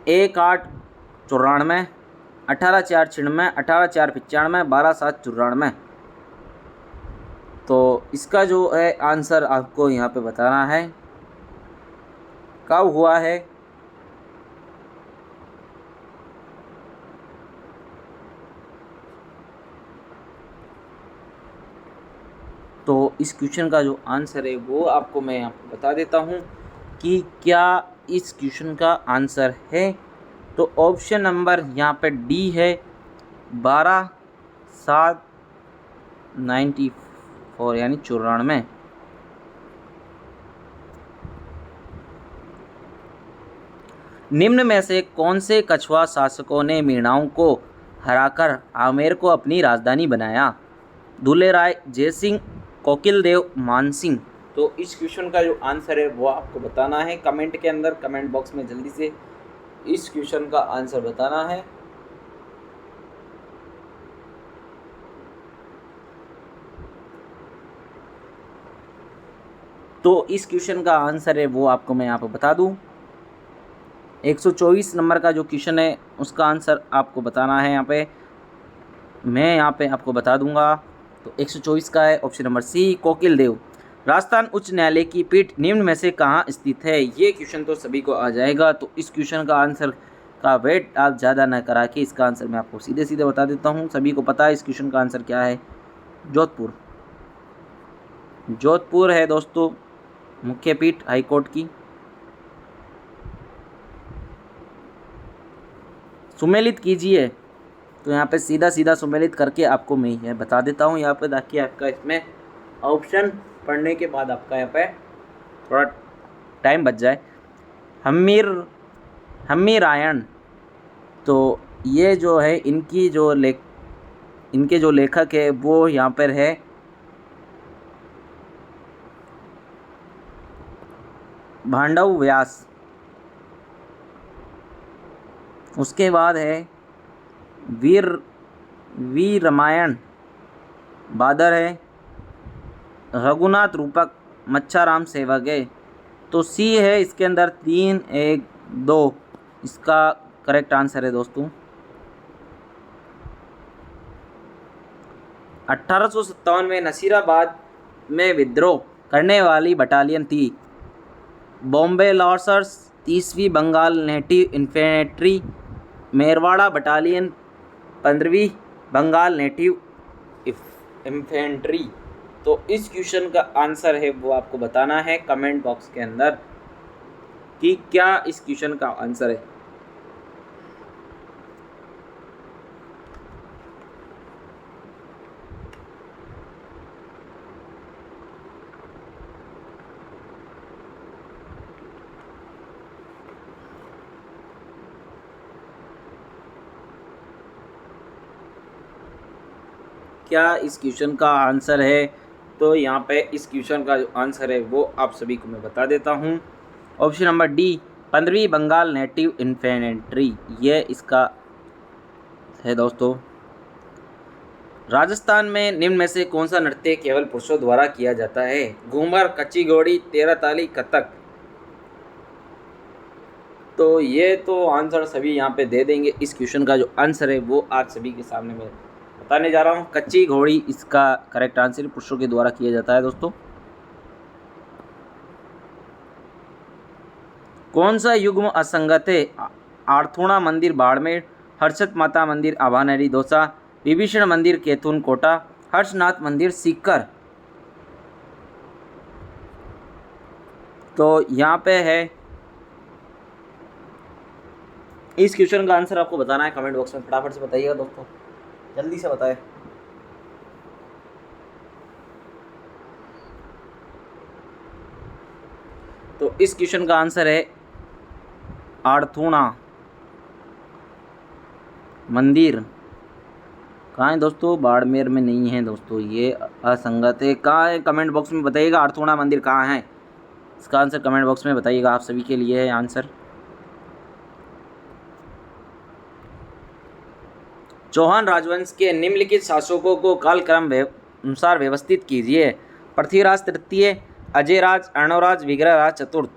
1/8/94, 18/4/96, 18/4/95, 12/7/94। तो इसका जो है आंसर आपको यहाँ पे बताना है कब हुआ है। तो इस क्वेश्चन का जो आंसर है वो आपको मैं यहाँ पे बता देता हूँ कि क्या इस क्वेश्चन का आंसर है। तो ऑप्शन नंबर यहाँ पे डी है 12/7/94 यानी 94। निम्न में से कौन से कछुआ शासकों ने मीणाओं को हराकर आमेर को अपनी राजधानी बनाया? दुल्ले राय, जयसिंह, कोकिल देव, मानसिंह। तो इस क्वेश्चन का जो आंसर है वो आपको बताना है कमेंट के अंदर, कमेंट बॉक्स में जल्दी से इस क्वेश्चन का आंसर बताना है। तो इस क्वेश्चन का आंसर है वो आपको मैं यहाँ पे बता दूँ। 124 नंबर का जो क्वेश्चन है उसका आंसर आपको बताना है। यहाँ पे मैं यहाँ पे आपको बता दूंगा। तो 124 का है ऑप्शन नंबर सी कोकिल देव। राजस्थान उच्च न्यायालय की पीठ निम्न में से कहाँ स्थित है? ये क्वेश्चन तो सभी को आ जाएगा। तो इस क्वेश्चन का आंसर का वेट आप ज़्यादा न करा के इसका आंसर मैं आपको सीधे सीधे बता देता हूँ। सभी को पता है इस क्वेश्चन का आंसर क्या है। जोधपुर। जोधपुर है दोस्तों मुख्य पीठ हाईकोर्ट की। सुमेलित कीजिए। तो यहाँ पे सीधा सीधा सुमेलित करके आपको मैं यह बता देता हूँ यहाँ पे, ताकि आपका इसमें ऑप्शन पढ़ने के बाद आपका यहाँ पे थोड़ा टाइम बच जाए। हम्मीरायण। तो ये जो है इनके जो लेखक है वो यहाँ पर है भांडव व्यास। उसके बाद है वीर रामायण बादर है। रघुनाथ रूपक मच्छाराम सेवक है। तो सी है इसके अंदर 3, 1, 2 इसका करेक्ट आंसर है दोस्तों। 1857 में नसीराबाद में विद्रोह करने वाली बटालियन थी बॉम्बे लॉर्सर्स, 30वीं Bengal native infantry, Merwara battalion, 15वीं बंगाल नेटिव इन्फेंट्री। तो इस क्वेश्चन का आंसर है वो आपको बताना है कमेंट बॉक्स के अंदर कि क्या इस क्वेश्चन का आंसर है। क्या इस क्वेश्चन का आंसर है? तो यहाँ पे इस क्वेश्चन का जो आंसर है वो आप सभी को मैं बता देता हूँ। ऑप्शन नंबर डी 15वीं बंगाल नेटिव इन्फेंट्री, ये इसका है दोस्तों। राजस्थान में निम्न में से कौन सा नृत्य केवल पुरुषों द्वारा किया जाता है? घूमर, कच्ची घोड़ी, तेरह ताली, कथक। तो ये तो आंसर सभी यहाँ पे दे देंगे। इस क्वेश्चन का जो आंसर है वो आज सभी के सामने मैं बताने जा रहा हूँ। कच्ची घोड़ी इसका करेक्ट आंसर पुरुषों के द्वारा किया जाता है दोस्तों। कौन सा युग्म असंगत है? आर्थोणा मंदिर बाड़मेर, हर्षद माता मंदिर आभानेरी दौसा, विभीषण मंदिर कैथून कोटा, हर्षनाथ मंदिर सीकर। तो यहाँ पे है इस क्वेश्चन का आंसर आपको बताना है कमेंट बॉक्स में। फटाफट से बताइएगा दोस्तों, जल्दी से बताएं। तो इस क्वेश्चन का आंसर है आर्थोणा मंदिर। कहाँ है दोस्तों? बाड़मेर में नहीं है दोस्तों, ये असंगत है। कहाँ है कमेंट बॉक्स में बताइएगा, आर्थोणा मंदिर कहाँ है? इसका आंसर कमेंट बॉक्स में बताइएगा, आप सभी के लिए है आंसर। चौहान राजवंश के निम्नलिखित शासकों को कालक्रम अनुसार व्यवस्थित कीजिए। पृथ्वीराज तृतीय, अजयराज, अर्णवराज, विग्रहराज चतुर्थ।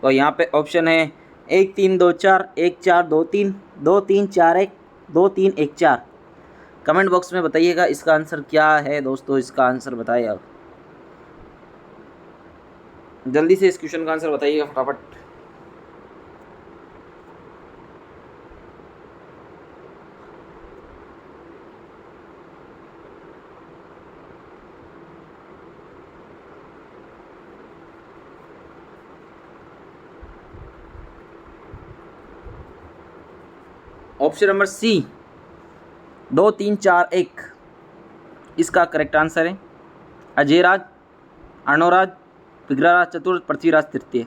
तो यहाँ पे ऑप्शन है 1 3 2 4, 1 4 2 3, 2 3 4 1, 2 3 1 4। कमेंट बॉक्स में बताइएगा इसका आंसर क्या है दोस्तों। इसका आंसर बताइए आप जल्दी से, इस क्वेश्चन का आंसर बताइएगा फटाफट। ऑप्शन नंबर सी 2 3 4 1 इसका करेक्ट आंसर है। अजयराज, अर्णवराज, विग्रहराज चतुर्थ, पृथ्वीराज तृतीय।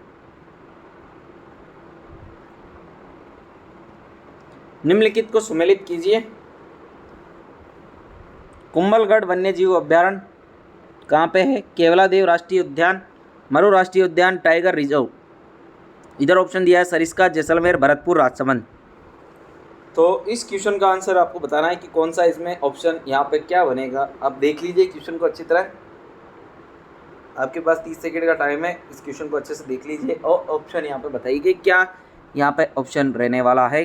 निम्नलिखित को सुमेलित कीजिए। कुंभलगढ़ वन्यजीव अभ्यारण्य कहाँ पे है? केवलादेव राष्ट्रीय उद्यान, मरु राष्ट्रीय उद्यान, टाइगर रिजर्व। इधर ऑप्शन दिया है सरिस्का, जैसलमेर, भरतपुर, राजसमंद। तो इस क्वेश्चन का आंसर आपको बताना है कि कौन सा इसमें ऑप्शन यहाँ पे क्या बनेगा। आप देख लीजिए क्वेश्चन को अच्छी तरह, आपके पास 30 सेकंड का टाइम है। इस क्वेश्चन को अच्छे से देख लीजिए और ऑप्शन यहाँ पे बताइए क्या यहाँ पे ऑप्शन रहने वाला है।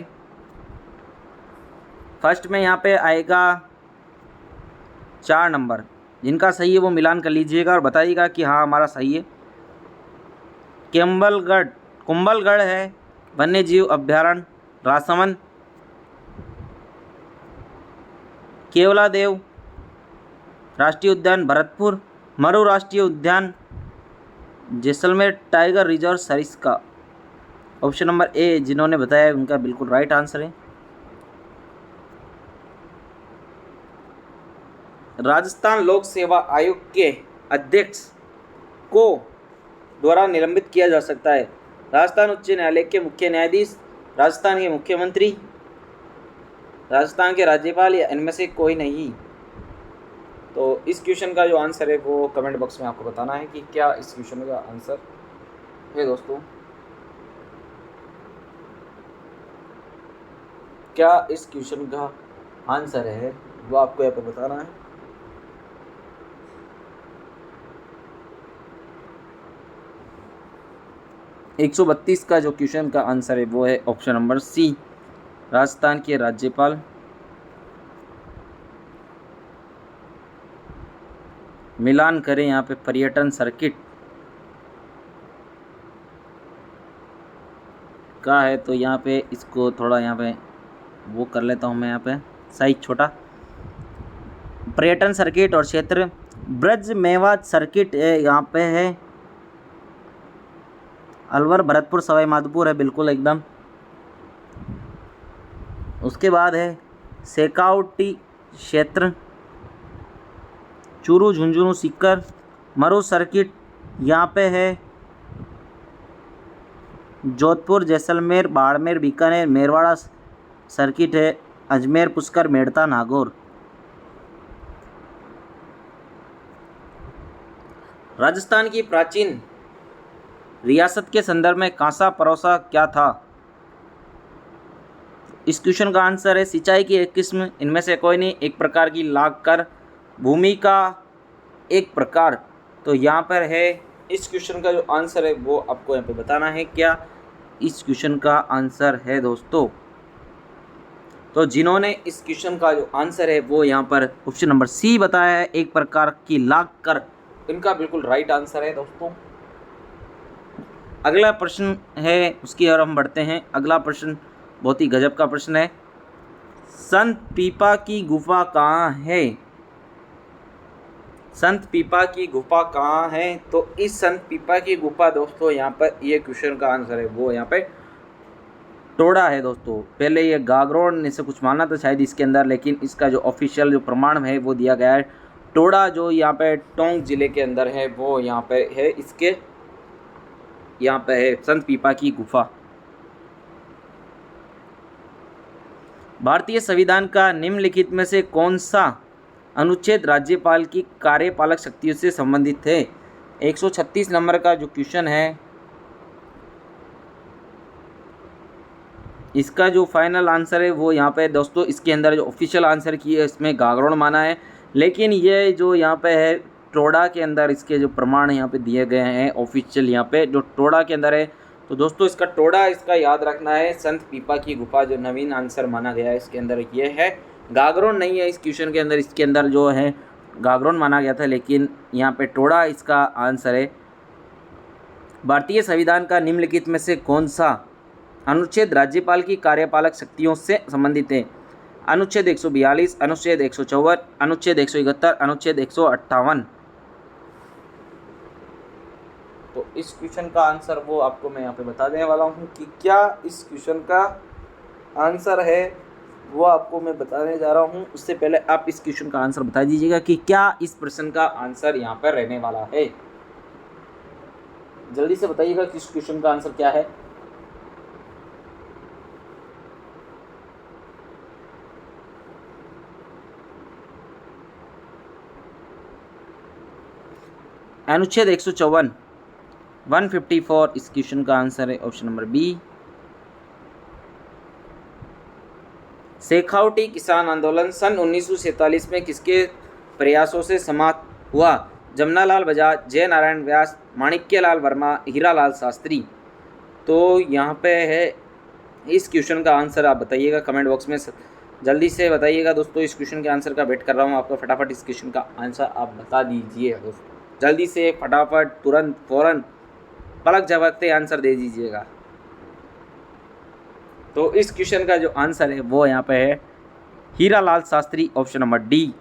फर्स्ट में यहाँ पे आएगा 4 नंबर, जिनका सही है वो मिलान कर लीजिएगा और बताइएगा कि हाँ हमारा सही है। कुंभलगढ़ है वन्यजीव अभ्यारण्य, राजसमंद, केवलादेव राष्ट्रीय उद्यान भरतपुर, मरु राष्ट्रीय उद्यान Jaisalmer, tiger reserve Sariska. Option number ए जिन्होंने बताया उनका बिल्कुल राइट आंसर है। राजस्थान लोक सेवा आयोग के अध्यक्ष को द्वारा निलंबित किया जा सकता है? राजस्थान उच्च न्यायालय के मुख्य न्यायाधीश, राजस्थान के मुख्यमंत्री, राजस्थान के राज्यपाल या इनमें से कोई नहीं। तो इस क्वेश्चन का जो आंसर है वो कमेंट बॉक्स में आपको बताना है कि क्या इस क्वेश्चन का आंसर है दोस्तों। क्या इस क्वेश्चन का आंसर है वो आपको यहाँ पर बताना है। 132 का जो क्वेश्चन का आंसर है वो है ऑप्शन नंबर सी, राजस्थान के राज्यपाल। मिलान करें यहाँ पे पर्यटन सर्किट का है, तो यहाँ पे इसको थोड़ा यहाँ पे वो कर लेता हूँ मैं, यहाँ पे साइज छोटा। पर्यटन सर्किट और क्षेत्र ब्रज मेवात सर्किट यहाँ पे है अलवर, भरतपुर, सवाई माधोपुर है बिल्कुल एकदम। उसके बाद है शेखावटी क्षेत्र, चूरू, झुंझुनू, सीकर। मरु सर्किट यहाँ पे है जोधपुर, जैसलमेर, बाड़मेर, बीकानेर। मेरवाड़ा सर्किट है अजमेर, पुष्कर, मेड़ता, नागौर। राजस्थान की प्राचीन रियासत के संदर्भ में कांसा परोसा क्या था? इस क्वेश्चन का आंसर है सिंचाई की एक किस्म, इनमें से कोई नहीं, एक प्रकार की लाग कर, भूमि का एक प्रकार। तो यहाँ पर है इस क्वेश्चन का जो आंसर है वो आपको यहाँ पे बताना है। क्या इस क्वेश्चन का आंसर है दोस्तों? तो जिन्होंने इस क्वेश्चन का जो आंसर है वो यहाँ पर ऑप्शन नंबर सी बताया है, एक प्रकार की लाग कर, इनका बिल्कुल राइट आंसर है दोस्तों। अगला प्रश्न है उसकी ओर हम बढ़ते हैं। अगला प्रश्न बहुत ही गजब का प्रश्न है। संत पीपा की गुफा कहाँ है? संत पीपा की गुफा कहाँ है? तो इस संत पीपा की गुफा दोस्तों यहाँ पर ये क्वेश्चन का आंसर है वो यहाँ पे टोडा है दोस्तों। पहले ये गागरोन ने से कुछ माना था शायद इसके अंदर, लेकिन इसका जो ऑफिशियल जो प्रमाण है वो दिया गया है टोडा, जो यहाँ पे टोंक जिले के अंदर है, वो यहाँ पे है, इसके यहाँ पे है संत पीपा की गुफा। भारतीय संविधान का निम्नलिखित में से कौन सा अनुच्छेद राज्यपाल की कार्यपालक शक्तियों से संबंधित है? 136 नंबर का जो क्वेश्चन है, इसका जो फाइनल आंसर है वो यहाँ पे दोस्तों, इसके अंदर जो ऑफिशियल आंसर की है इसमें गागरोन माना है, लेकिन ये जो यहाँ पे है टोडा के अंदर इसके जो प्रमाण यहाँ पे दिए गए हैं ऑफिशियल, यहाँ पे जो टोडा के अंदर है, तो दोस्तों इसका टोडा इसका याद रखना है। संत पीपा की गुफा जो नवीन आंसर माना गया है इसके अंदर ये है, गागरोन नहीं है इस क्वेश्चन के अंदर। इसके अंदर जो है गागरोन माना गया था, लेकिन यहाँ पे टोडा इसका आंसर है। भारतीय संविधान का निम्नलिखित में से कौन सा अनुच्छेद राज्यपाल की कार्यपालक शक्तियों से संबंधित है? अनुच्छेद 142, अनुच्छेद 154, अनुच्छेद 171, अनुच्छेद 158। तो इस क्वेश्चन का आंसर वो आपको मैं यहाँ पे बता देने वाला हूँ कि क्या इस क्वेश्चन का आंसर है वो आपको मैं बताने जा रहा हूँ। उससे पहले आप इस क्वेश्चन का आंसर बता दीजिएगा कि क्या इस प्रश्न का आंसर यहाँ पर रहने वाला है। जल्दी से बताइएगा कि इस क्वेश्चन का आंसर क्या है। अनुच्छेद 154, 154 इस क्वेश्चन का आंसर है ऑप्शन नंबर बी। शेखावटी किसान आंदोलन सन 1947 में किसके प्रयासों से समाप्त हुआ? जमनालाल बजाज, जय नारायण व्यास, माणिक्यलाल वर्मा, हीरालाल शास्त्री। तो यहाँ पे है इस क्वेश्चन का आंसर आप बताइएगा कमेंट बॉक्स में, जल्दी से बताइएगा दोस्तों। इस क्वेश्चन के आंसर का वेट कर रहा हूँ आपका, फटाफट इस क्वेश्चन का आंसर आप बता दीजिए दोस्तों, जल्दी से फटाफट, तुरंत, फौरन, पलक झपकते आंसर दे दीजिएगा। तो इस क्वेश्चन का जो आंसर है वो यहाँ पे है Hiralal Shastri, option number D.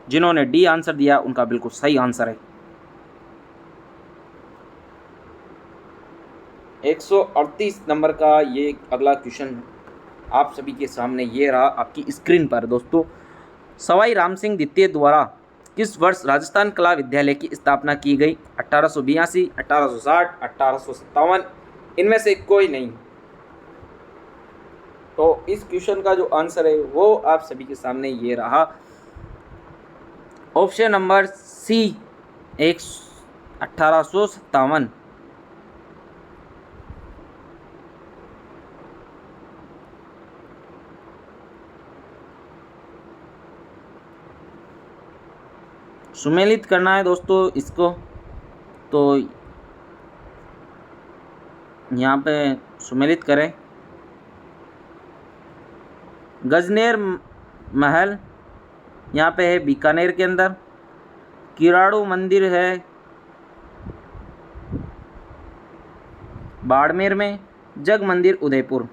जिन्होंने डी आंसर दिया उनका बिल्कुल सही आंसर है। 138 नंबर का ये अगला क्वेश्चन आप सभी के सामने ये रहा आपकी स्क्रीन पर दोस्तों। सवाई राम सिंह द्वितीय द्वारा किस वर्ष राजस्थान कला विद्यालय की स्थापना की गई? 1882, 1860, 1857, इनमें से कोई नहीं। तो इस क्वेश्चन का जो आंसर है वो आप सभी के सामने ये रहा ऑप्शन नंबर सी, 1857। सुमेलित करना है दोस्तों इसको। तो यहाँ पे सुमेलित करें। गजनेर महल यहाँ पे है बीकानेर के अंदर। किराड़ू मंदिर है बाड़मेर में। जग मंदिर उदयपुर।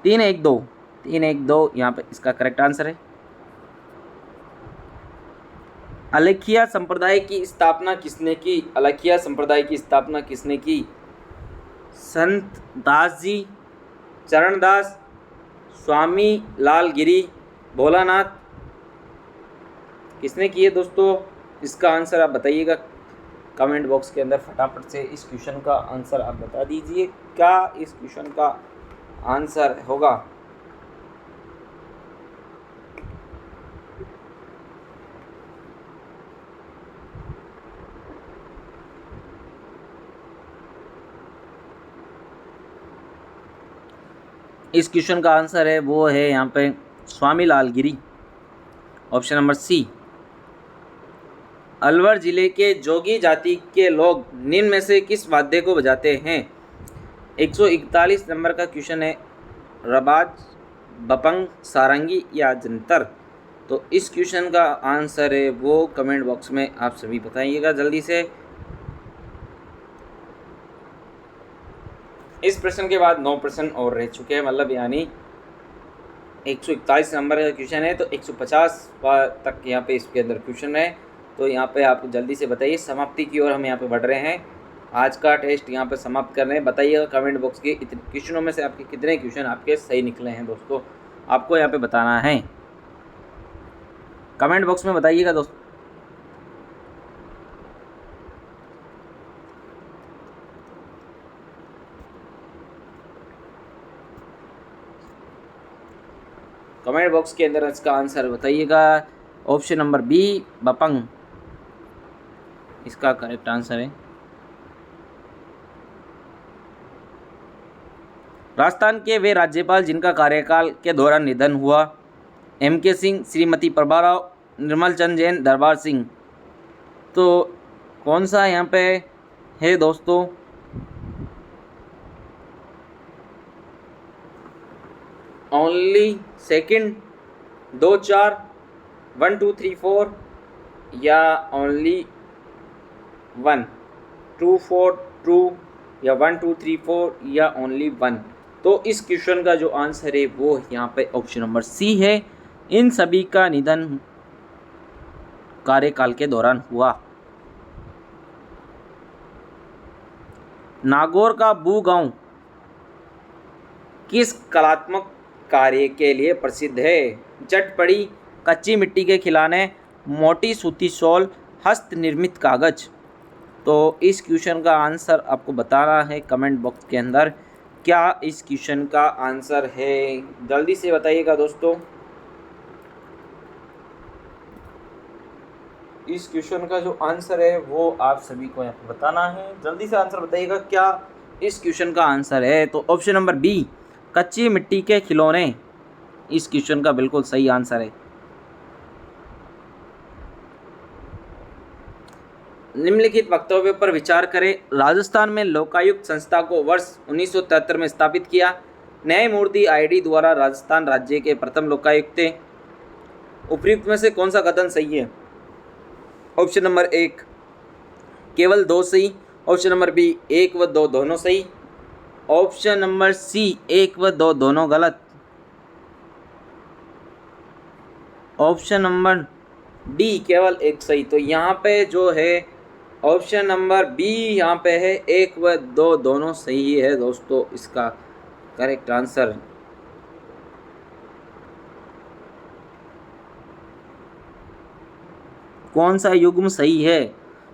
3-1-2 यहाँ पे इसका करेक्ट आंसर है। अलखिया संप्रदाय की स्थापना किसने की? अलखिया संप्रदाय की स्थापना किसने की? संत दास जी, चरणदास, स्वामी लालगिरी, भोलानाथ, किसने की है दोस्तों? इसका आंसर आप बताइएगा कमेंट बॉक्स के अंदर फटाफट से। इस क्वेश्चन का आंसर आप बता दीजिए, क्या इस क्वेश्चन का आंसर होगा? इस क्वेश्चन का आंसर है वो है यहाँ पे स्वामी लालगिरी, ऑप्शन नंबर सी। अलवर जिले के जोगी जाति के लोग निम्न में से किस वाद्य को बजाते हैं? 141 नंबर का क्वेश्चन है। रबाज, बपंग, सारंगी या जंतर? तो इस क्वेश्चन का आंसर है वो कमेंट बॉक्स में आप सभी बताइएगा जल्दी से। इस प्रश्न के बाद 9 प्रश्न और रह चुके हैं, मतलब यानी 141 नंबर का क्वेश्चन है तो 150 तक यहाँ पे इसके अंदर क्वेश्चन है। तो यहाँ पे आप जल्दी से बताइए, समाप्ति की ओर हम यहाँ पे बढ़ रहे हैं। आज का टेस्ट यहाँ पे समाप्त कर रहे हैं। बताइएगा कमेंट बॉक्स के इतने क्वेश्चनों में से आपके कितने क्वेश्चन आपके सही निकले हैं दोस्तों, आपको यहाँ पे बताना है। कमेंट बॉक्स में बताइएगा दोस्तों। कमेंट बॉक्स के अंदर इसका आंसर बताइएगा। ऑप्शन नंबर बी बपंग इसका करेक्ट आंसर है। राजस्थान के वे राज्यपाल जिनका कार्यकाल के दौरान निधन हुआ? M.K. सिंह, श्रीमती प्रभाराव, निर्मल चंद जैन, दरबार सिंह। तो कौन सा यहाँ पे है दोस्तों? ओनली सेकंड, 2 4, 1 2 3 4 या ओनली 1, 2 4 2 या 1 2 3 4 या ओनली 1? तो इस क्वेश्चन का जो आंसर है वो यहाँ पे ऑप्शन नंबर सी है। इन सभी का निधन कार्यकाल के दौरान हुआ। नागौर का बू गांव किस कलात्मक कार्य के लिए प्रसिद्ध है? चटपड़ी, कच्ची मिट्टी के खिलौने, मोटी सूती शॉल, हस्त निर्मित कागज। तो इस क्वेश्चन का आंसर आपको बताना है कमेंट बॉक्स के अंदर। क्या इस क्वेश्चन का आंसर है? जल्दी से बताइएगा दोस्तों। इस क्वेश्चन का जो आंसर है वो आप सभी को यहाँ पे बताना है। जल्दी से आंसर बताइएगा, क्या इस क्वेश्चन का आंसर है? तो ऑप्शन नंबर बी कच्ची मिट्टी के खिलौने इस क्वेश्चन का बिल्कुल सही आंसर है। निम्नलिखित वक्तव्य पर विचार करें। राजस्थान में लोकायुक्त संस्था को वर्ष 1973 में स्थापित किया। न्यायमूर्ति ID द्वारा राजस्थान राज्य के प्रथम लोकायुक्त थे। उपयुक्त में से कौन सा कथन सही है? ऑप्शन नंबर 1 केवल 2 सही। ऑप्शन नंबर बी 1 व 2 दोनों सही। ऑप्शन नंबर सी 1 व 2 दोनों गलत। ऑप्शन नंबर डी केवल 1 सही। तो यहाँ पे जो है ऑप्शन नंबर बी यहाँ पे है 1 व 2 दोनों सही है दोस्तों, इसका करेक्ट आंसर। कौन सा युग्म सही है?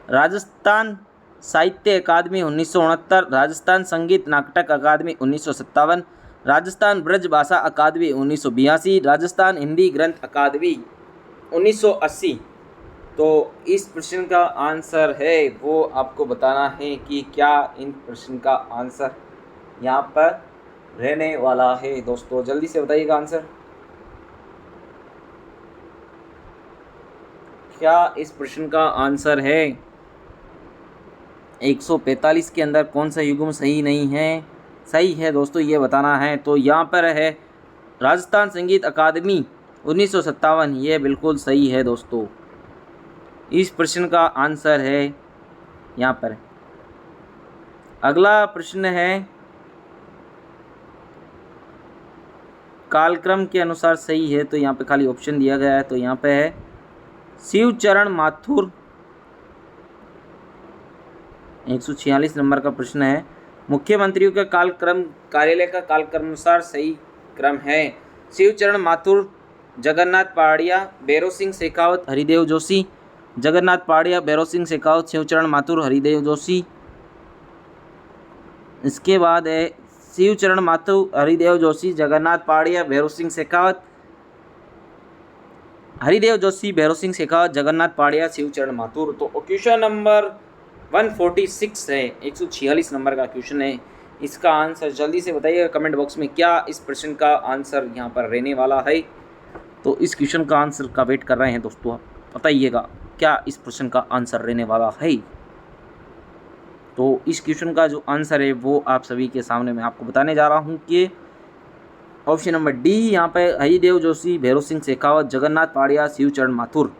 राजस्थान साहित्य अकादमी 1969, राजस्थान संगीत नाटक अकादमी 1957, राजस्थान ब्रज भाषा अकादमी 1982, राजस्थान हिंदी ग्रंथ अकादमी 1980। तो इस प्रश्न का आंसर है वो आपको बताना है कि क्या इन प्रश्न का आंसर यहाँ पर रहने वाला है दोस्तों। जल्दी से बताइएगा आंसर। क्या इस प्रश्न का आंसर है? 145 के अंदर कौन सा युग्म सही नहीं है, सही है दोस्तों, ये बताना है। तो यहाँ पर है राजस्थान संगीत अकादमी 1957, ये बिल्कुल सही है दोस्तों। इस प्रश्न का आंसर है यहाँ पर। अगला प्रश्न है कालक्रम के अनुसार सही है, तो यहाँ पे खाली ऑप्शन दिया गया है। तो यहाँ पे है शिवचरण माथुर, 146 नंबर का प्रश्न है। मुख्यमंत्रियों का कालक्रम कार्यालय का कालक्रम अनुसार सही क्रम है शिवचरण माथुर, जगन्नाथ पहाड़िया, भैरव सिंह शेखावत, हरिदेव जोशी। जगन्नाथ पहाड़िया, भैरव सिंह शेखावत, शिवचरण माथुर, हरिदेव जोशी। इसके बाद है शिवचरण माथुर, हरिदेव जोशी, जगन्नाथ पहाड़िया, भैरव सिंह शेखावत, हरिदेव जोशी, भैरव सिंह शेखावत, जगन्नाथ पहाड़िया, शिवचरण माथुर। तो क्वेश्चन नंबर 146 है, 146 नंबर का क्वेश्चन है। इसका आंसर जल्दी से बताइएगा कमेंट बॉक्स में, क्या इस प्रश्न का आंसर यहाँ पर रहने वाला है। तो इस क्वेश्चन का आंसर का वेट कर रहे हैं दोस्तों, आप बताइएगा क्या इस प्रश्न का आंसर रहने वाला है। तो इस क्वेश्चन का जो आंसर है वो आप सभी के सामने मैं आपको बताने जा रहा हूँ कि ऑप्शन नंबर डी, यहाँ पे हरिदेव जोशी, भैरव सिंह शेखावत, जगन्नाथ पहाड़िया, शिवचरण माथुर।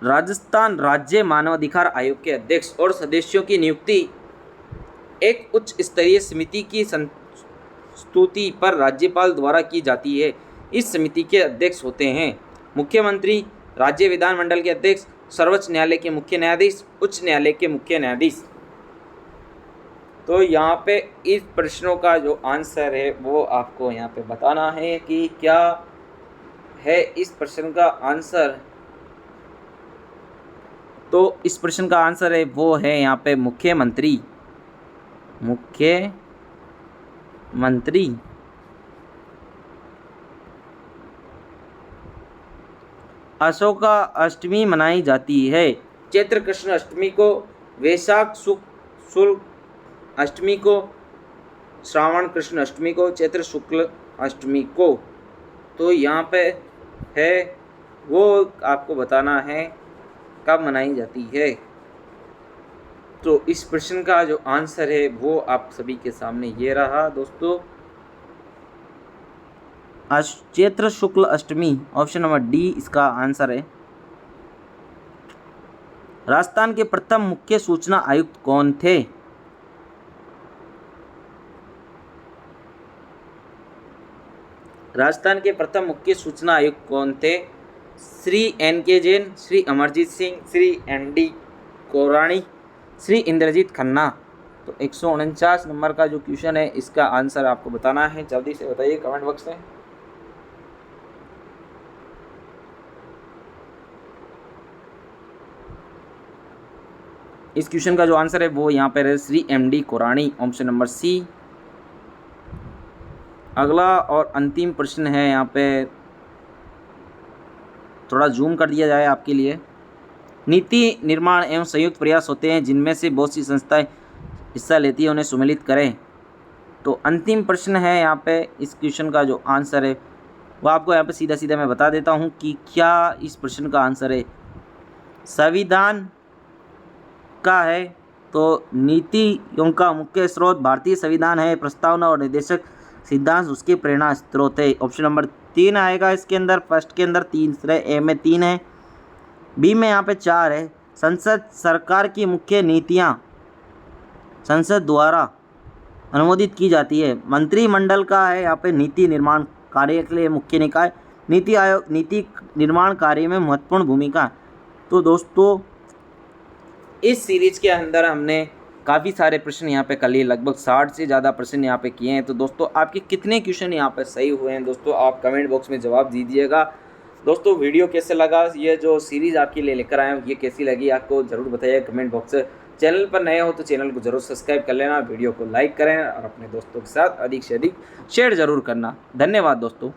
राजस्थान राज्य मानवाधिकार आयोग के अध्यक्ष और सदस्यों की नियुक्ति एक उच्च स्तरीय समिति की संस्तुति पर राज्यपाल द्वारा की जाती है। इस समिति के अध्यक्ष होते हैं मुख्यमंत्री, राज्य विधानमंडल के अध्यक्ष, सर्वोच्च न्यायालय के मुख्य न्यायाधीश, उच्च न्यायालय के मुख्य न्यायाधीश। तो यहाँ पे इस प्रश्नों का जो आंसर है वो आपको यहाँ पे बताना है कि क्या है इस प्रश्न का आंसर। तो इस प्रश्न का आंसर है वो है यहाँ पे मुख्यमंत्री, मुख्यमंत्री। अशोका अष्टमी मनाई जाती है। चैत्र कृष्ण अष्टमी को, वैशाख शुक्ल अष्टमी को, श्रावण कृष्ण अष्टमी को, चैत्र शुक्ल अष्टमी को। तो यहाँ पे है वो आपको बताना है कब मनाई जाती है। तो इस प्रश्न का जो आंसर है वो आप सभी के सामने ये रहा दोस्तों, चैत्र शुक्ल अष्टमी, ऑप्शन नंबर डी इसका आंसर है। राजस्थान के प्रथम मुख्य सूचना आयुक्त कौन थे? राजस्थान के प्रथम मुख्य सूचना आयुक्त कौन थे? श्री एन.के. जैन, श्री अमरजीत सिंह, श्री एन.डी. कोराणी, श्री इंद्रजीत खन्ना। तो 149 नंबर का जो क्वेश्चन है इसका आंसर आपको बताना है, जल्दी से बताइए कमेंट बॉक्स में। इस क्वेश्चन का जो आंसर है वो यहाँ पर है Shri M D. Korani, option number C. अगला और अंतिम प्रश्न है, यहाँ पे थोड़ा जूम कर दिया जाए आपके लिए। नीति निर्माण एवं संयुक्त प्रयास होते हैं जिनमें से बहुत सी संस्थाएं हिस्सा लेती है, उन्हें सम्मिलित करें। तो अंतिम प्रश्न है यहाँ पे, इस क्वेश्चन का जो आंसर है वो आपको यहाँ पे सीधा सीधा मैं बता देता हूँ कि क्या इस प्रश्न का आंसर है संविधान का है। तो नीतियों का मुख्य स्रोत भारतीय संविधान है, प्रस्तावना और निर्देशक सिद्धांत उसके प्रेरणा स्रोत है। ऑप्शन नंबर 3 आएगा इसके अंदर, फर्स्ट के अंदर 3, ए में 3 है, बी में यहाँ पे 4 है। संसद सरकार की मुख्य नीतियाँ संसद द्वारा अनुमोदित की जाती है। मंत्रिमंडल का है यहाँ पे नीति निर्माण कार्य के लिए मुख्य निकाय। नीति आयोग नीति निर्माण कार्य में महत्वपूर्ण भूमिका। तो दोस्तों इस सीरीज के अंदर हमने काफ़ी सारे प्रश्न यहाँ पे कर लिए, लगभग 60 से ज़्यादा प्रश्न यहाँ पे किए हैं। तो दोस्तों आपके कितने क्वेश्चन यहाँ पे सही हुए हैं दोस्तों, आप कमेंट बॉक्स में जवाब दीजिएगा। दोस्तों वीडियो कैसे लगा, ये जो सीरीज़ आपके लिए लेकर आए हैं ये कैसी लगी आपको ज़रूर बताइए कमेंट बॉक्स से। चैनल पर नए हो तो चैनल को ज़रूर सब्सक्राइब कर लेना, वीडियो को लाइक करें और अपने दोस्तों के साथ अधिक से अधिक शेयर ज़रूर करना। धन्यवाद दोस्तों।